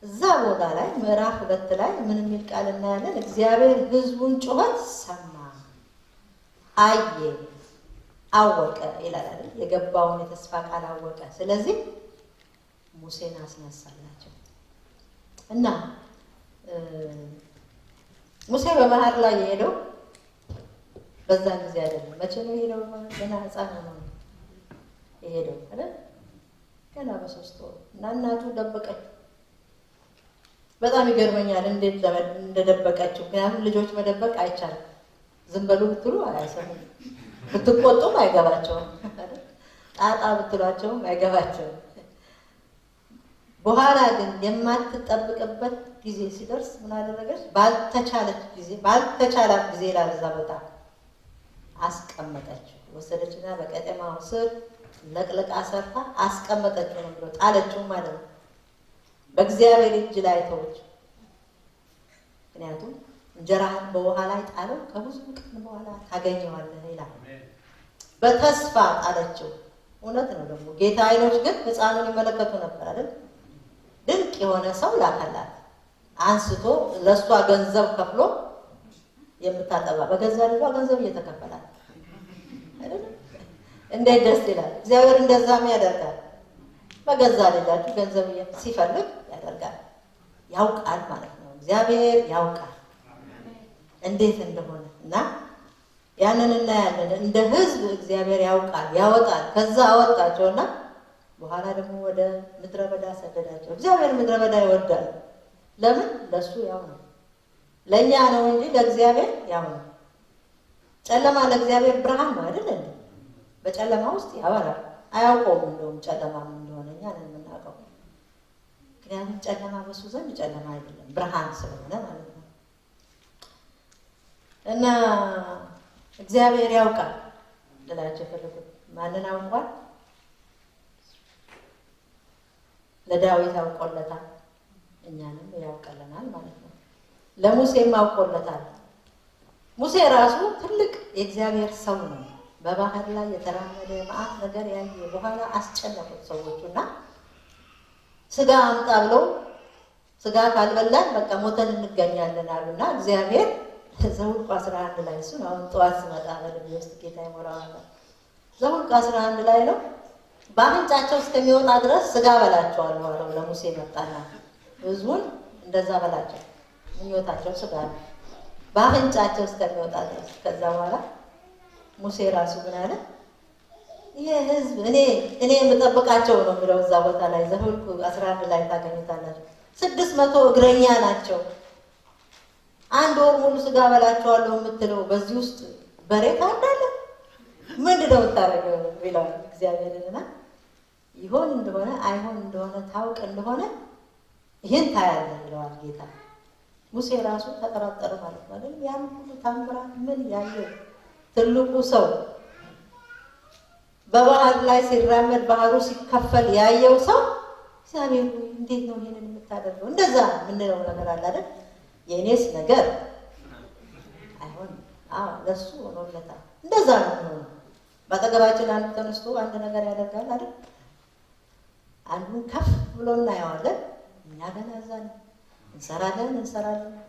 እዛ ቦታ ላይ ምዕራፍ 2 ላይ ምን የሚል ቃል እናያለን? እግዚአብሔር ህዝቡን ጩኸት ሰማ፣ አየ፣ አወቀ ይላል አይደል? የገባውን የተስፋ ቃል አወቀ። ስለዚህ ሙሴን አስነሳላቸው እና ሙሴ በባህር ላይ የሄደው በዛን ጊዜ አይደለም። መቼ ነው የሄደው? ገና ህፃን ነው የሄደው አይደል? ገና በ3 ወር እና እናቱ ደበቀች። በጣም ይገርመኛል እንዴት እንደደበቀችው። ምክንያቱም ልጆች መደበቅ አይቻልም። ዝም በሉ ብትሉ አይሰሙም፣ ብትቆጡም አይገባቸውም፣ ጣጣ ብትሏቸውም አይገባቸውም። በኋላ ግን የማትጠብቅበት ጊዜ ሲደርስ ምን አደረገች? ባልተቻላት ጊዜ ላልዛ ቦታ አስቀመጠችው ወሰደችና በቀጤማው ስር ለቅልቃ ሰርታ አስቀመጠችው ነው ብሎ ጣለችው ማለት ነው። በእግዚአብሔር እጅ ላይ ተወች። ምክንያቱም እንጀራህን በውሃ ላይ ጣለው ከብዙ ቀን በኋላ ታገኘዋለህ ይላል። በተስፋ ጣለችው። እውነት ነው ደግሞ ጌታ አይኖች ግን ሕፃኑን ይመለከቱ ነበር አይደል? ድንቅ የሆነ ሰው ላከላት። አንስቶ ለእሷ ገንዘብ ከፍሎ የምታጠባ በገዛ ልጇ ገንዘብ እየተከፈላት አይደል? እንዴት ደስ ይላል! እግዚአብሔር እንደዛም ያደርጋል። በገዛ ልጃችሁ ገንዘብ ሲፈልግ ያደርጋል። ያውቃል ማለት ነው። እግዚአብሔር ያውቃል እንዴት እንደሆነ እና ያንን እናያለን። እንደ ሕዝብ እግዚአብሔር ያውቃል፣ ያወጣል። ከዛ አወጣቸውና በኋላ ደግሞ ወደ ምድረ በዳ ሰደዳቸው። እግዚአብሔር ምድረ በዳ ይወዳል። ለምን? ለሱ ያው ነው። ለእኛ ነው እንጂ ለእግዚአብሔር ያው ነው። ጨለማ ለእግዚአብሔር ብርሃን ነው አይደል እንዴ? በጨለማ ውስጥ ያበራል። አያውቀውም እንደውም ጨለማ ምን እንደሆነ እኛ ነን የምናውቀው። ምክንያቱም ጨለማ በሱ ዘንድ ጨለማ አይደለም ብርሃን ስለሆነ ማለት ነው። እና እግዚአብሔር ያውቃል ልላቸው የፈለጉት ማንን አውቋል? ለዳዊት አውቆለታል፣ እኛንም ያውቀልናል ማለት ነው። ለሙሴም አውቆለታል። ሙሴ ራሱ ትልቅ የእግዚአብሔር ሰው ነው። በባህር ላይ የተራመደ መዓት ነገር ያየ በኋላ አስጨነቁት ሰዎቹና ስጋ አምጣ ብለው ስጋ ካልበላን በቃ ሞተን እንገኛለን አሉና እግዚአብሔር ዘኍልቍ 11 ላይ እሱን አሁን ጠዋት ስመጣ በልቤ ውስጥ ጌታ ይሞላዋል። ዘኍልቍ 11 ላይ ነው በአፍንጫቸው እስከሚወጣ ድረስ ስጋ በላቸዋለሁ አለው ለሙሴ መጣና ህዝቡን እንደዛ በላቸው። ምኞታቸው ስጋ ነው በአፍንጫቸው እስከሚወጣ ድረስ። ከዛ በኋላ ሙሴ ራሱ ምን አለ? ይሄ ህዝብ እኔ የምጠብቃቸው ነው የሚለው እዛ ቦታ ላይ ዘኍልቍ 11 ላይ ታገኙታላችሁ። 600 እግረኛ ናቸው። 1 ወር ሙሉ ስጋ በላቸዋለሁ የምትለው በዚህ ውስጥ በሬ ታርዳለ? ምንድነው የምታደርገው ይለዋል እግዚአብሔርና ይሆን እንደሆነ አይሆን እንደሆነ ታውቅ እንደሆነ ይህን ታያለህ ይለዋል ጌታ። ሙሴ ራሱ ተጠራጠረ ማለት ነው አይደል? ያን ሁሉ ታምራት ምን ያየው ትልቁ ሰው በባህር ላይ ሲራመድ ባህሩ ሲከፈል ያየው ሰው እግዚአብሔር እንዴት ነው ይሄንን የምታደርገው? እንደዛ ምንለው ነገር አለ አይደል? የኔስ ነገር አይሆን ለሱ ሆኖለታል። እንደዛ ነው። በአጠገባችን አንዱ ተነስቶ አንድ ነገር ያደርጋል አይደል? አንዱን ከፍ ብሎ እናየዋለን። እኛ ገና እዛ እንሰራለን።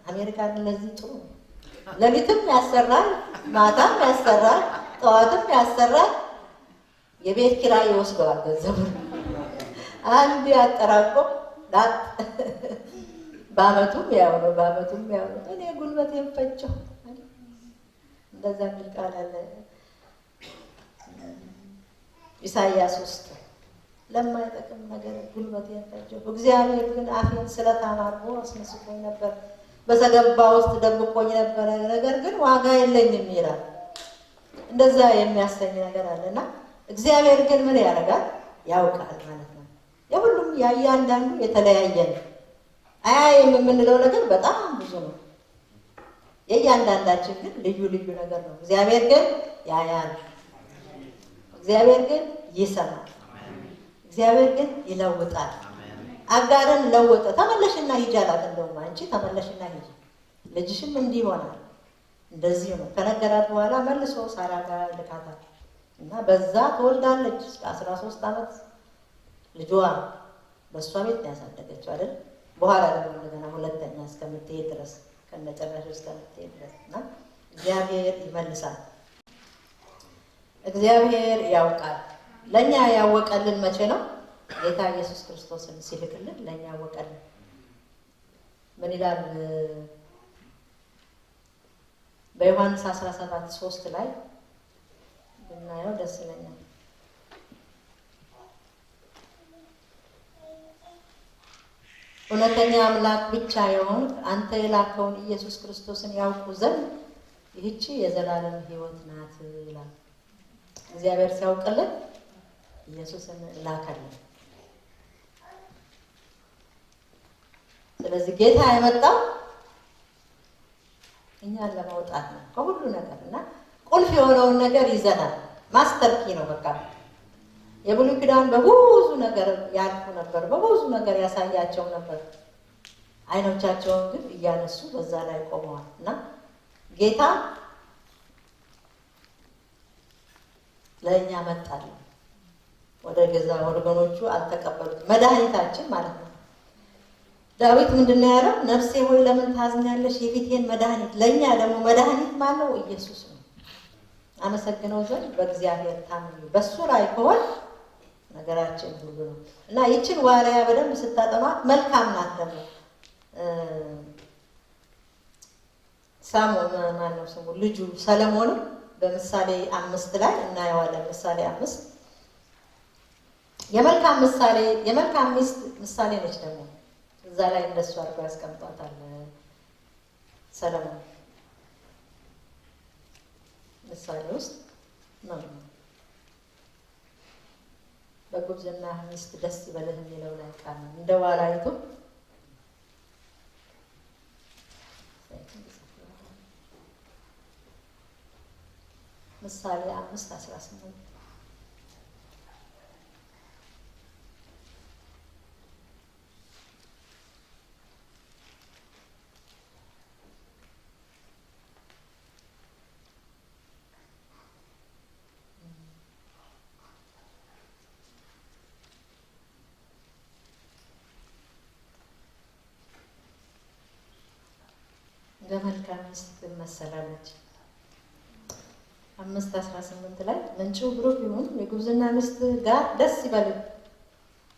አሜሪካን ለዚህ ጥሩ ነው። ሌሊትም ያሰራል፣ ማታም ያሰራል፣ ጠዋትም ያሰራል። የቤት ኪራይ ይወስደዋል ገንዘቡ አንድ ያጠራቆ ዳት በአመቱም ያው ነው። እኔ ጉልበቴን ፈጀሁ እንደዛ የሚል ቃል አለ ኢሳይያስ ውስጥ። ለማይጠቅም ነገር ጉልበቴን ፈጀሁ፣ እግዚአብሔር ግን አፌን ስለታም አድርጎ አስመስሎኝ ነበር፣ በሰገባ ውስጥ ደብቆኝ ነበረ፣ ነገር ግን ዋጋ የለኝም ይላል። እንደዛ የሚያሰኝ ነገር አለና እግዚአብሔር ግን ምን ያደርጋል? ያውቃል ማለት ነው። የሁሉም ያያንዳንዱ የተለያየ ነው። አያይም የምንለው ነገር በጣም ብዙ ነው። የእያንዳንዳችን ግን ልዩ ነገር ነው። እግዚአብሔር ግን ያያል። እግዚአብሔር ግን ይሰማል። እግዚአብሔር ግን ይለውጣል። አጋርን ለወጠ። ተመለሽና ሂጂ አላት። እንደውም አንቺ ተመለሽና ሂጂ፣ ልጅሽም እንዲህ ይሆናል። እንደዚህ ነው ከነገራት በኋላ መልሶ ሳራ ጋር ልካታል እና በዛ ትወልዳለች። 13 ዓመት ልጇ በእሷ ቤት ነው ያሳደገችው አይደል? በኋላ ደግሞ እንደገና ሁለተኛ እስከምትሄድ ድረስ ከነጨራሽ እስከምትሄድ ድረስ እና እግዚአብሔር ይመልሳል። እግዚአብሔር ያውቃል። ለእኛ ያወቀልን መቼ ነው? ጌታ ኢየሱስ ክርስቶስን ሲልክልን ለእኛ ያወቀልን። ምን ይላል? በዮሐንስ 17:3 ላይ ብናየው ደስ ይለኛል። እውነተኛ አምላክ ብቻ የሆነ አንተ የላከውን ኢየሱስ ክርስቶስን ያውቁ ዘንድ ይህቺ የዘላለም ሕይወት ናት ይላል። እግዚአብሔር ሲያውቅልን ኢየሱስን ላከልን። ስለዚህ ጌታ የመጣው እኛን ለማውጣት ነው ከሁሉ ነገር እና ቁልፍ የሆነውን ነገር ይዘናል። ማስተር ኪ ነው። በቃ የብሉይ ኪዳን በብዙ ነገር ያልፉ ነበር፣ በብዙ ነገር ያሳያቸው ነበር። አይኖቻቸውን ግን እያነሱ በዛ ላይ ቆመዋል። እና ጌታ ለእኛ መጣልን። ወደ ገዛ ወገኖቹ አልተቀበሉትም። መድኃኒታችን ማለት ነው። ዳዊት ምንድነው ያለው? ነፍሴ ሆይ ለምን ታዝኛለሽ? የፊቴን መድኃኒት። ለእኛ ደግሞ መድኃኒት ማነው? ኢየሱስ ነው። አመሰግነው ዘንድ በእግዚአብሔር ታመኑ። በሱ ላይ ከሆነ ነገራችን ሁሉ ነው። እና ይችን ዋልያ በደንብ ስታጠኗት መልካም ናት። ደግሞ ማነው ስሙ ልጁ ሰለሞንም በምሳሌ 5 ላይ እናየዋለን። ምሳሌ 5 የመልካም ምሳሌ የመልካም ሚስት ምሳሌ ነች። ደግሞ እዛ ላይ እንደሱ አድርጎ ያስቀምጧታል ሰለሞን ምሳሌ ውስጥ ነው። በጉብዝና ሚስት ደስ ይበልህ የሚለው ላይ ቃል ነው። እንደ ዋላይቱ ምሳሌ 5:18 በመልካም ሚስት ትመሰላለች። 5:18 ላይ ምንጩ ብሩክ ይሁን የጉብዝና ሚስት ጋር ደስ ይበልህ፣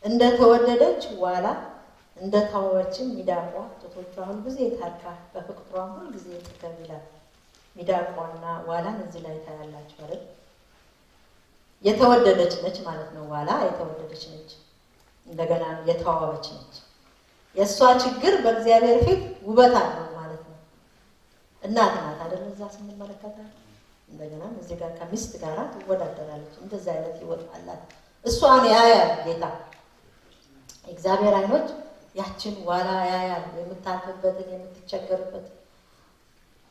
እንደተወደደች ዋላ እንደተዋበችም ሚዳቋ ጡቶቿ ሁልጊዜ ታርካ በፍቅሯም ሁልጊዜ ትከብ ይላል። ሚዳቋና ዋላን እዚህ ላይ ታያላችሁ አይደል? የተወደደች ነች ማለት ነው። ዋላ የተወደደች ነች፣ እንደገና የተዋበች ነች። የእሷ ችግር በእግዚአብሔር ፊት ውበት አለው ማለት ነው። እናት ናት አይደል? እዛ ስንመለከታለን እንደገና እዚህ ጋር ከሚስት ጋር ትወዳደራለች። እንደዛ አይነት ህይወት አላት። እሷን ያያል ጌታ። እግዚአብሔር አይኖች ያችን ዋላ ያያል። የምታልፍበትን፣ የምትቸገርበት፣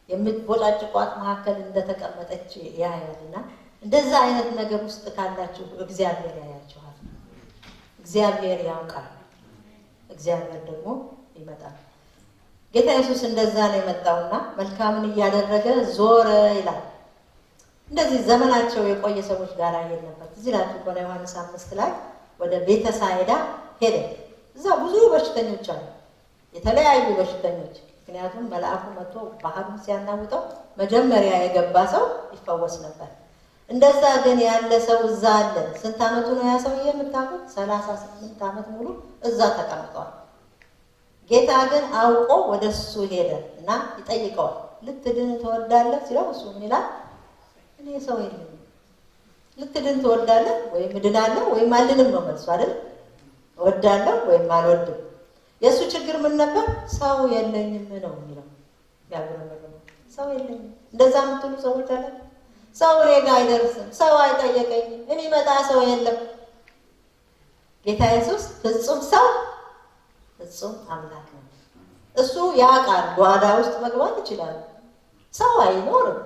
የምትቦጫጭቋት መካከል እንደተቀመጠች ያያልና እንደዛ አይነት ነገር ውስጥ ካላችሁ እግዚአብሔር ያያችኋል። እግዚአብሔር ያውቃል። እግዚአብሔር ደግሞ ይመጣል። ጌታ ኢየሱስ እንደዛ ነው የመጣውና መልካምን እያደረገ ዞረ ይላል። እንደዚህ ዘመናቸው የቆየ ሰዎች ጋር ይሄድ ነበር። እዚህ ላይ ዮሐንስ 5 ላይ ወደ ቤተሳይዳ ሄደ። እዛ ብዙ በሽተኞች አሉ፣ የተለያዩ በሽተኞች። ምክንያቱም መልአኩ መጥቶ ባህሩን ሲያናውጠው መጀመሪያ የገባ ሰው ይፈወስ ነበር። እንደዛ ግን ያለ ሰው እዛ አለ። ስንት ዓመቱ ነው ያ ሰውዬ የምታውቁት? 38 ዓመት ሙሉ እዛ ተቀምጧል። ጌታ ግን አውቆ ወደሱ ሄደ እና ይጠይቀዋል። ልትድን ትወዳለህ ሲለው እሱ ምን ይላል? እኔ ሰው የለኝም። ልትድን ትወዳለህ? ወይም እድናለሁ ወይም አልድንም ነው መልሱ አይደል? እወዳለሁ ወይም አልወድም። የእሱ ችግር ምን ነበር? ሰው የለኝም ነው የሚለው። ሰው የለኝም። እንደዛ የምትሉ ሰዎች አለ። ሰው እኔ ጋር አይደርስም፣ ሰው አይጠየቀኝም፣ የሚመጣ ሰው የለም። ጌታ ኢየሱስ ፍጹም ሰው ፍጹም አምላክ ነው። እሱ ያውቃል። ጓዳ ውስጥ መግባት ይችላል። ሰው አይኖርም፣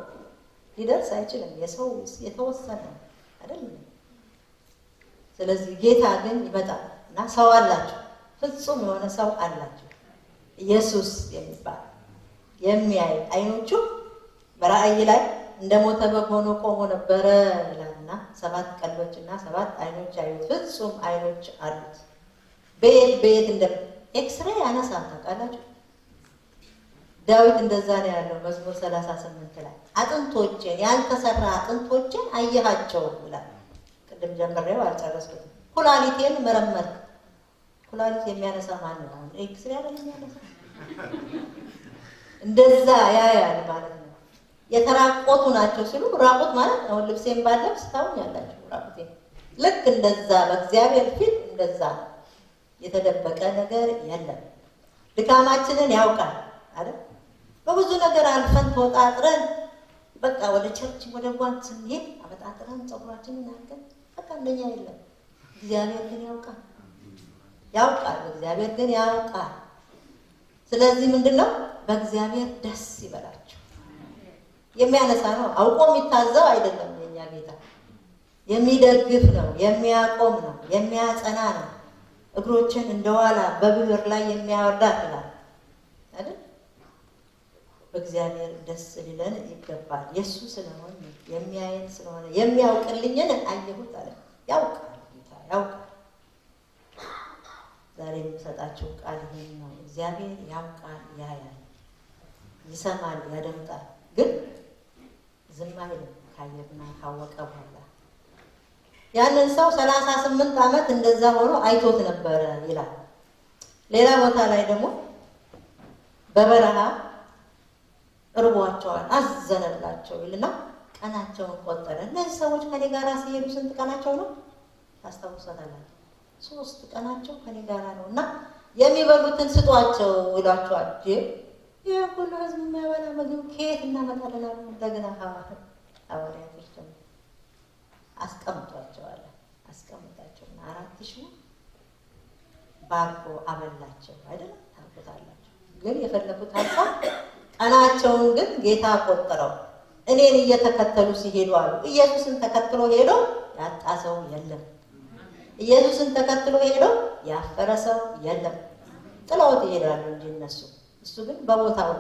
ሊደርስ አይችልም። የሰው የተወሰነ አይደል? ስለዚህ ጌታ ግን ይመጣል እና ሰው አላችሁ፣ ፍጹም የሆነ ሰው አላችሁ። ኢየሱስ የሚባል የሚያይ አይኖቹ በራእይ ላይ እንደ ሞተ በግ ሆኖ ቆሞ ነበረ ይላልና 7 ቀልቦችና 7 አይኖች አዩት። ፍጹም አይኖች አሉት። በየት እንደ ኤክስሬ ያነሳል ታውቃላችሁ። ዳዊት እንደዛ ነው ያለው መዝሙር 38 ላይ አጥንቶቼን ያልተሰራ አጥንቶቼን አየሃቸው ይላል። ቅድም ጀምሬው አልጨረስኩትም። ኩላሊቴን መረመርክ። ኩላሊት የሚያነሳ ማን ነው? ኤክስሬ አይደለም የሚያነሳ። እንደዛ ያያል ማለት ነው። የተራቆቱ ናቸው ሲሉ ራቆት ማለት ነው። ልብሴን ባለብስ ታውኛላችሁ ራቆቴን። ልክ እንደዛ በእግዚአብሔር ፊት እንደዛ ነው። የተደበቀ ነገር የለም። ድካማችንን ያውቃል አይደል? በብዙ ነገር አልፈን ተወጣጥረን በቃ ወደ ቸርች ወደ ጓንት ስንሄድ አበጣጥረን ፀጉራችንን አድርገን በቃ እንደኛ የለም። እግዚአብሔር ግን ያውቃል። እግዚአብሔር ግን ያውቃል። ስለዚህ ምንድነው? በእግዚአብሔር ደስ ይበላችሁ። የሚያነሳ ነው። አውቆ የሚታዘው አይደለም የኛ ጌታ። የሚደግፍ ነው፣ የሚያቆም ነው፣ የሚያጸና ነው። እግሮችን እንደዋላ በብዕር ላይ የሚያወርዳት ይላል አይደል? በእግዚአብሔር ደስ ሊለን ይገባል። የእሱ ስለሆነ የሚያየን ስለሆነ የሚያውቅልኝን አየሁት አለ። ያውቃል፣ ጌታ ያውቃል። ዛሬ የምሰጣቸው ቃል ይሄን ነው። እግዚአብሔር ያውቃል፣ ያያል፣ ይሰማል፣ ያደምጣል። ግን ዝም አይልም ካየና ካወቀ በኋላ። ያንን ሰው 38 ዓመት እንደዛ ሆኖ አይቶት ነበረ ይላል። ሌላ ቦታ ላይ ደግሞ በበረሃ እርቧቸዋል፣ አዘነላቸው ይልና ቀናቸውን ቆጠረ። እነዚህ ሰዎች ከኔ ጋር ሲሄዱ ስንት ቀናቸው ነው ታስታውሳላችሁ? 3 ቀናቸው ከኔ ጋር ነው እና የሚበሉትን ስጧቸው ይሏቸዋል። ይህ ሁሉ ህዝብ የሚያበላ ምግብ ከየት እናመጣለን? እንደገና ሐዋርያቶች ደግሞ አስቀምጧቸዋል። አስቀምጣቸውና 4000 ባርኮ አበላቸው አይደለም? ታውቁታላችሁ። ግን የፈለጉት ሀሳብ ቀናቸውን ግን ጌታ ቆጠረው። እኔን እየተከተሉ ሲሄዱ አሉ። ኢየሱስን ተከትሎ ሄዶ ያጣ ሰው የለም። ኢየሱስን ተከትሎ ሄዶ ያፈረ ሰው የለም። ጥለውት ይሄዳሉ እንጂ እነሱ። እሱ ግን በቦታው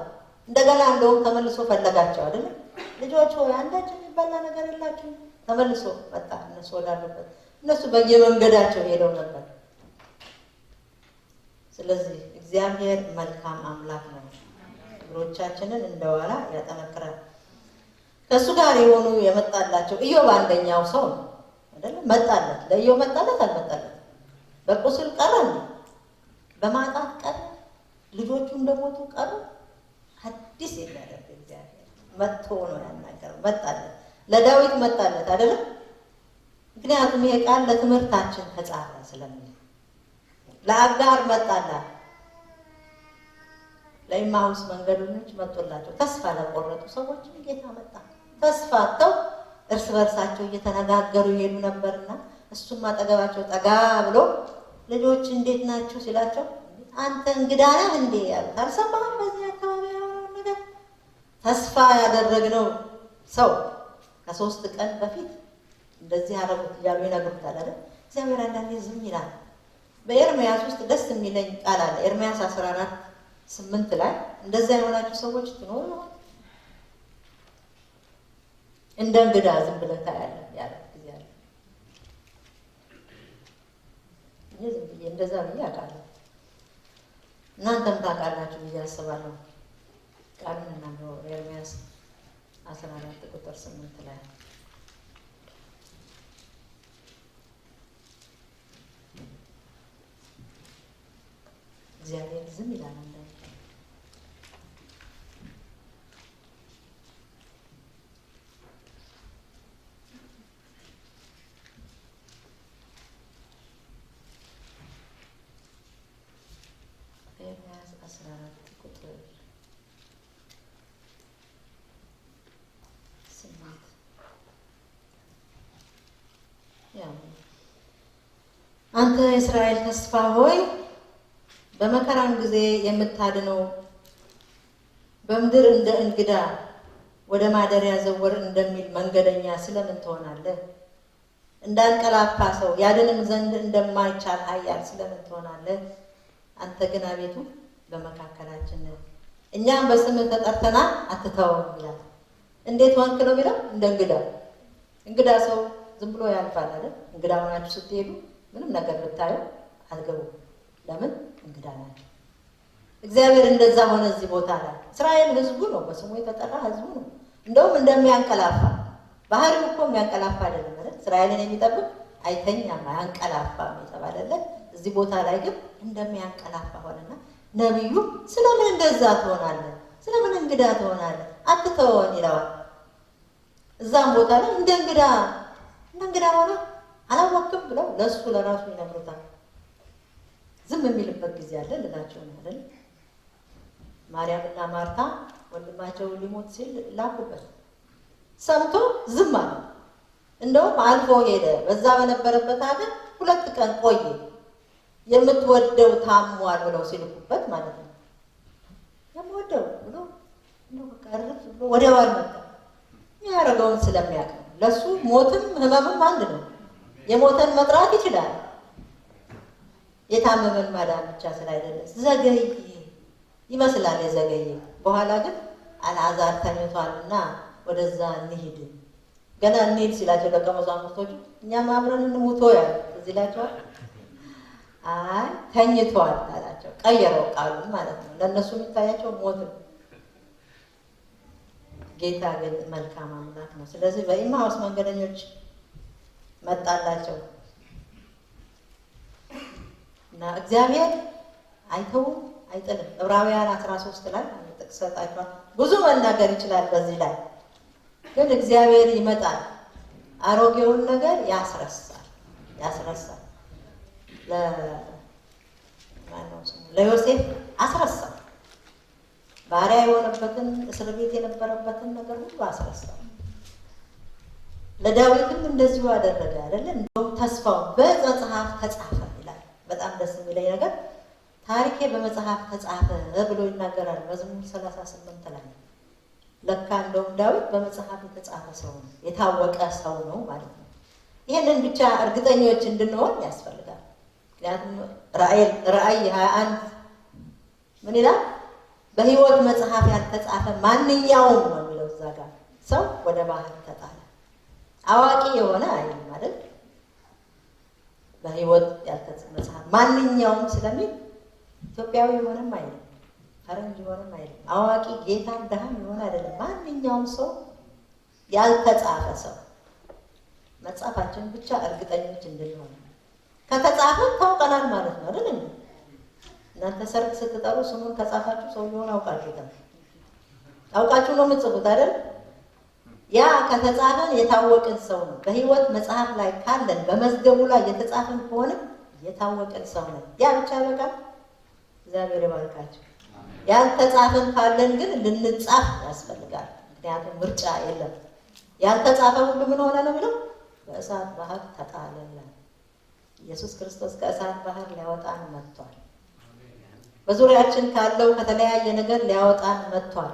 እንደገና እንደውም ተመልሶ ፈለጋቸው አይደለም? ልጆች ሆይ አንዳች የሚበላ ነገር የላችሁ? ተመልሶ መጣ እነሱ ወዳሉበት። እነሱ በየመንገዳቸው ሄደው ነበር። ስለዚህ እግዚአብሔር መልካም አምላክ ነው። እግሮቻችንን እንደዋላ ያጠነክራል። ከእሱ ጋር የሆኑ የመጣላቸው ኢዮብ አንደኛው ሰው ነው አይደለም? መጣለት። ለኢዮብ መጣለት አልመጣለት? በቁስል ቀረ፣ በማጣት ቀረ፣ ልጆቹ እንደሞቱ ቀሩ። አዲስ የሚያደርግ እግዚአብሔር መጥቶ ነው ያናገረው። መጣለት፣ ለዳዊት መጣለት አይደለም? ምክንያቱም ይሄ ቃል ለትምህርታችን ተጻፈ ስለሚል። ለአጋር መጣላት፣ ለኢማሁስ መንገደኞች መጥቶላቸው ተስፋ ለቆረጡ ሰዎች ጌታ መጣ። ተስፋ አጥተው እርስ በርሳቸው እየተነጋገሩ ይሄዱ ነበርና እሱም አጠገባቸው ጠጋ ብሎ ልጆች እንዴት ናችሁ ሲላቸው አንተ እንግዳ ነህ እንዴ ያሉት። አልሰማህም? በዚህ አካባቢ ያለውን ነገር ተስፋ ያደረግነው ሰው ከ3 ቀን በፊት እንደዚህ አረጉት እያሉ ይነግሩታል አይደል? እግዚአብሔር አንዳንዴ ዝም ይላል። በኤርምያስ ውስጥ ደስ የሚለኝ ቃል አለ። ኤርምያስ 14:8 ላይ እንደዛ የሆናችሁ ሰዎች ትኖሩ ይሆን? እንደ እንግዳ ዝም ብለህ ታያለህ ያለ ጊዜ አለ። እኔ ዝም ብዬ እንደዛ ብዬ አውቃለሁ። እናንተም ታውቃላችሁ ብዬ አስባለሁ። ቃሉን እናንተው ኤርምያስ 14:8 ላይ እግዚአብሔር ዝም ይላል አንዳንዴ። ኤርምያስ 14:8 አንተ የእስራኤል ተስፋ ሆይ በመከራም ጊዜ የምታድነው በምድር እንደ እንግዳ ወደ ማደሪያ ዘወር እንደሚል መንገደኛ ስለምን ትሆናለህ? እንዳንቀላፋ ሰው ያድንም ዘንድ እንደማይቻል ኃያል ስለምን ትሆናለህ? አንተ ግን አቤቱ በመካከላችን እኛም በስምህ ተጠርተናል አትተወን ይላል። እንዴት ሆንክ ነው የሚለው? እንደ እንግዳ። እንግዳ ሰው ዝም ብሎ ያልፋል አይደል? እንግዳ ሆናችሁ ስትሄዱ ምንም ነገር ብታዩ አትገቡም። ለምን? እንግዳ ናቸው። እግዚአብሔር እንደዛ ሆነ እዚህ ቦታ ላይ። እስራኤል ህዝቡ ነው፣ በስሙ የተጠራ ህዝቡ ነው። እንደውም እንደሚያንቀላፋ ባህሪው እኮ የሚያንቀላፋ አይደለም አይደል? እስራኤልን የሚጠብቅ አይተኛም አያንቀላፋም የተባለለት እዚህ ቦታ ላይ ግን እንደሚያንቀላፋ ሆነና ነቢዩ ስለምን እንደዛ ትሆናለህ? ስለምን እንግዳ ትሆናለህ? አትተወን ይለዋል። እዛም ቦታ ላይ እንደ እንግዳ ሆነ አላወቅም ብለው ለሱ ለራሱ ይነግሩታል። ዝም የሚልበት ጊዜ አለ ልላቸው ነው አይደል? ማርያምና ማርታ ወንድማቸው ሊሞት ሲል ላኩበት። ሰምቶ ዝም አለ። እንደውም አልፎ ሄደ። በዛ በነበረበት ሀገር 2 ቀን ቆየ። የምትወደው ታሟል ብለው ሲልኩበት ማለት ነው። የምወደው ብሎ ነው ቀርፍ ብሎ ወዲያው አልመጣም። የሚያደርገውን ስለሚያውቅ ነው። ለሱ ሞትም ህመምም አንድ ነው። የሞተን መጥራት ይችላል፣ የታመመን ማዳን ብቻ ስላይደለ ዘገይ ይመስላል የዘገየ። በኋላ ግን አልዓዛር ተኝቷልና ወደዛ እንሂድ። ገና እንሂድ ሲላቸው ደቀ መዛሙርቶቹ እኛም አብረን እንሙቶ ያሉ እዚህ ላቸዋል። አይ ተኝቷል አላቸው። ቀየረው ቃሉን ማለት ነው። ለእነሱ የሚታያቸው ሞት ነው። ጌታ ግን መልካም አምላክ ነው። ስለዚህ በኢማሁስ መንገደኞች መጣላቸው እና እግዚአብሔር አይተውም አይጥልም። ዕብራውያን 13 ላይ ጥቅስ ሰጣችኋል። ብዙ መናገር ይችላል በዚህ ላይ ግን እግዚአብሔር ይመጣል፣ አሮጌውን ነገር ያስረሳል። ለዮሴፍ አስረሳል። ባሪያ የሆነበትን እስር ቤት የነበረበትን ነገር ሁሉ አስረሳል። ለዳዊትም እንደዚሁ አደረገ አይደለ? እንደውም ተስፋው በመጽሐፍ ተጻፈ ይላል። በጣም ደስ የሚለኝ ነገር ታሪኬ በመጽሐፍ ተጻፈ ብሎ ይናገራል መዝሙር 38 ላይ። ለካ እንደውም ዳዊት በመጽሐፍ የተጻፈ ሰው ነው፣ የታወቀ ሰው ነው ማለት ነው። ይህንን ብቻ እርግጠኞች እንድንሆን ያስፈልጋል። ምክንያቱም ራእይ 21 ምን ይላል? በሕይወት መጽሐፍ ያልተጻፈ ማንኛውም ነው የሚለው እዛ ጋር ሰው ወደ ባህር ተጣለ። አዋቂ የሆነ አይልም አይደል? በሕይወት ያልተጻፈ መጽሐፍ ማንኛውም ስለሚል ኢትዮጵያዊ የሆነም አይልም፣ ፈረንጅ የሆነም አይልም፣ አዋቂ ጌታ ደሃም የሆነ አይደለም። ማንኛውም ሰው ያልተጻፈ ሰው መጻፋችን ብቻ እርግጠኞች እንድንሆን። ከተጻፈ ታውቀናል ማለት ነው አይደል? እናንተ ሰርግ ስትጠሩ ስሙን ከጻፋችሁ ሰውየውን አውቃችሁ ነው የምትጽፉት አይደል? ያ ከተጻፈን የታወቅን ሰው ነው። በሕይወት መጽሐፍ ላይ ካለን በመዝገቡ ላይ የተጻፈን ከሆነ የታወቅን ሰው ነው። ያ ብቻ በቃ እግዚአብሔር ይባርካችሁ። ያልተጻፈን ካለን ግን ልንጻፍ ያስፈልጋል። ምክንያቱም ምርጫ የለም። ያልተጻፈ ሁሉ ምን ሆነ ነው ብለው በእሳት ባህር ተጣለ። ኢየሱስ ክርስቶስ ከእሳት ባህር ሊያወጣን መጥቷል። በዙሪያችን ካለው ከተለያየ ነገር ሊያወጣን መጥቷል።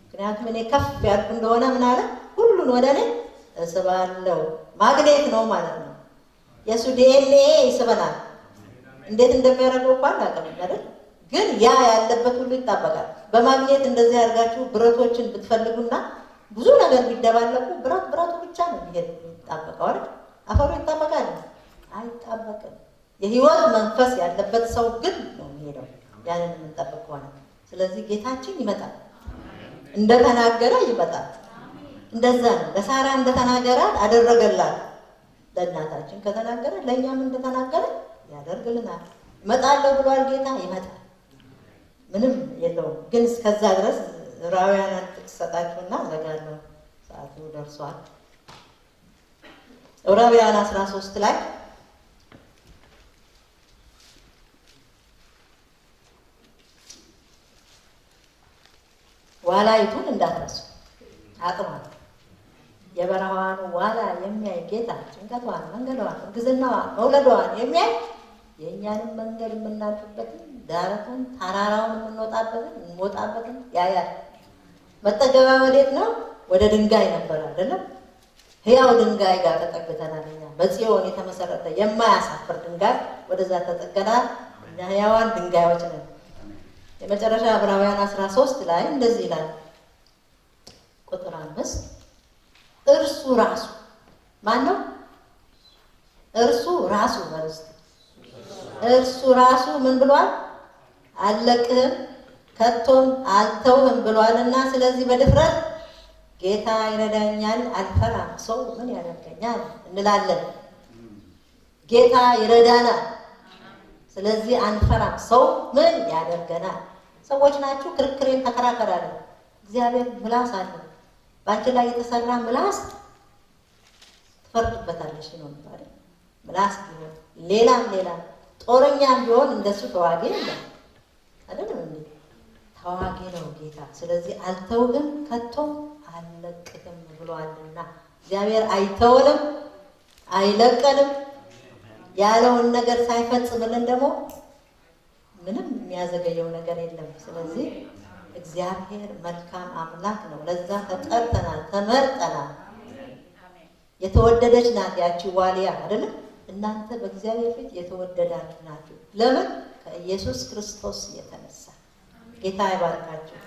ምክንያቱም እኔ ከፍ ያልኩ እንደሆነ ምን አለ? ሁሉን ወደ እኔ እስባለሁ። ማግኔት ነው ማለት ነው። የሱ ዲኤንኤ ይስበናል። እንዴት እንደሚያደርገው እንኳን አላውቅም አይደል? ግን ያ ያለበት ሁሉ ይጣበቃል። በማግኔት እንደዚህ ያርጋችሁ ብረቶችን ብትፈልጉና ብዙ ነገር ቢደባለቁ ብረቱ ብቻ ነው የሚጣበቀው አይደል? አፈሩ ይጣበቃል? አይጣበቅም። የሕይወት መንፈስ ያለበት ሰው ግን ነው የሚሄደው ያንን የምንጠብቅ ከሆነ። ስለዚህ ጌታችን ይመጣል፣ እንደተናገረ ይመጣል። እንደዛ ነው። ለሳራ እንደተናገረ አደረገላት። ለእናታችን ከተናገረ ለእኛም እንደተናገረ ያደርግልናል። እመጣለሁ ብሏል ጌታ፣ ይመጣል። ምንም የለውም። ግን እስከዛ ድረስ ዕብራውያን ጥቅስ ሰጣችሁና ዘጋለሁ፣ ሰዓቱ ደርሷል። ዕብራውያን 13 ላይ ዋላይቱን እንዳትረሱ አጥሟል። የበረሃዋን ዋላ የሚያይ ጌታ ጭንቀቷን፣ መንገዷን፣ እርግዝናዋን፣ መውለዷን የሚያይ የእኛንም መንገድ የምናልፍበትን ዳረቱን፣ ተራራውን እንወጣበትን ያያል። መጠገቢያ ወዴት ነው? ወደ ድንጋይ ነበር አይደለም? ሕያው ድንጋይ ጋር ተጠግተናል። እኛ በጽዮን የተመሰረተ የማያሳፍር ድንጋይ ወደዛ ተጠገናል። እኛ ሕያዋን ድንጋዮች ነን። የመጨረሻ ዕብራውያን 13 ላይ እንደዚህ ይላል ቁጥር 5 እርሱ ራሱ ማን ነው? እርሱ ራሱ ማለት እርሱ ራሱ ምን ብሏል? አልለቅህም ከቶም አልተውህም ብሏልና፣ ስለዚህ በድፍረት ጌታ ይረዳኛል አልፈራም፣ ሰው ምን ያደርገኛል እንላለን። ጌታ ይረዳናል፣ ስለዚህ አንፈራም፣ ሰው ምን ያደርገናል። ሰዎች ናችሁ ክርክሬን ተከራከራለሁ። እግዚአብሔር ምላስ አለ። ባንቺ ላይ የተሰራ ምላስ ትፈርድበታለሽ ነው ማለት ምላስ ቢሆን ሌላም ጦረኛም ቢሆን እንደሱ ተዋጊ ነው አይደለም እንዴ? ተዋጊ ነው ጌታ። ስለዚህ አልተውህም ከቶም አልለቅህም ብሏልና እግዚአብሔር አይተውንም አይለቀንም። ያለውን ነገር ሳይፈጽምልን ደግሞ ምንም የሚያዘገየው ነገር የለም። ስለዚህ እግዚአብሔር መልካም አምላክ ነው። ለዛ ተጠርተናል፣ ተመርጠናል። የተወደደች ናት ያቺ ዋሊያ አይደለም። እናንተ በእግዚአብሔር ፊት የተወደዳችሁ ናችሁ። ለምን? ከኢየሱስ ክርስቶስ የተነሳ። ጌታ ይባርካችሁ።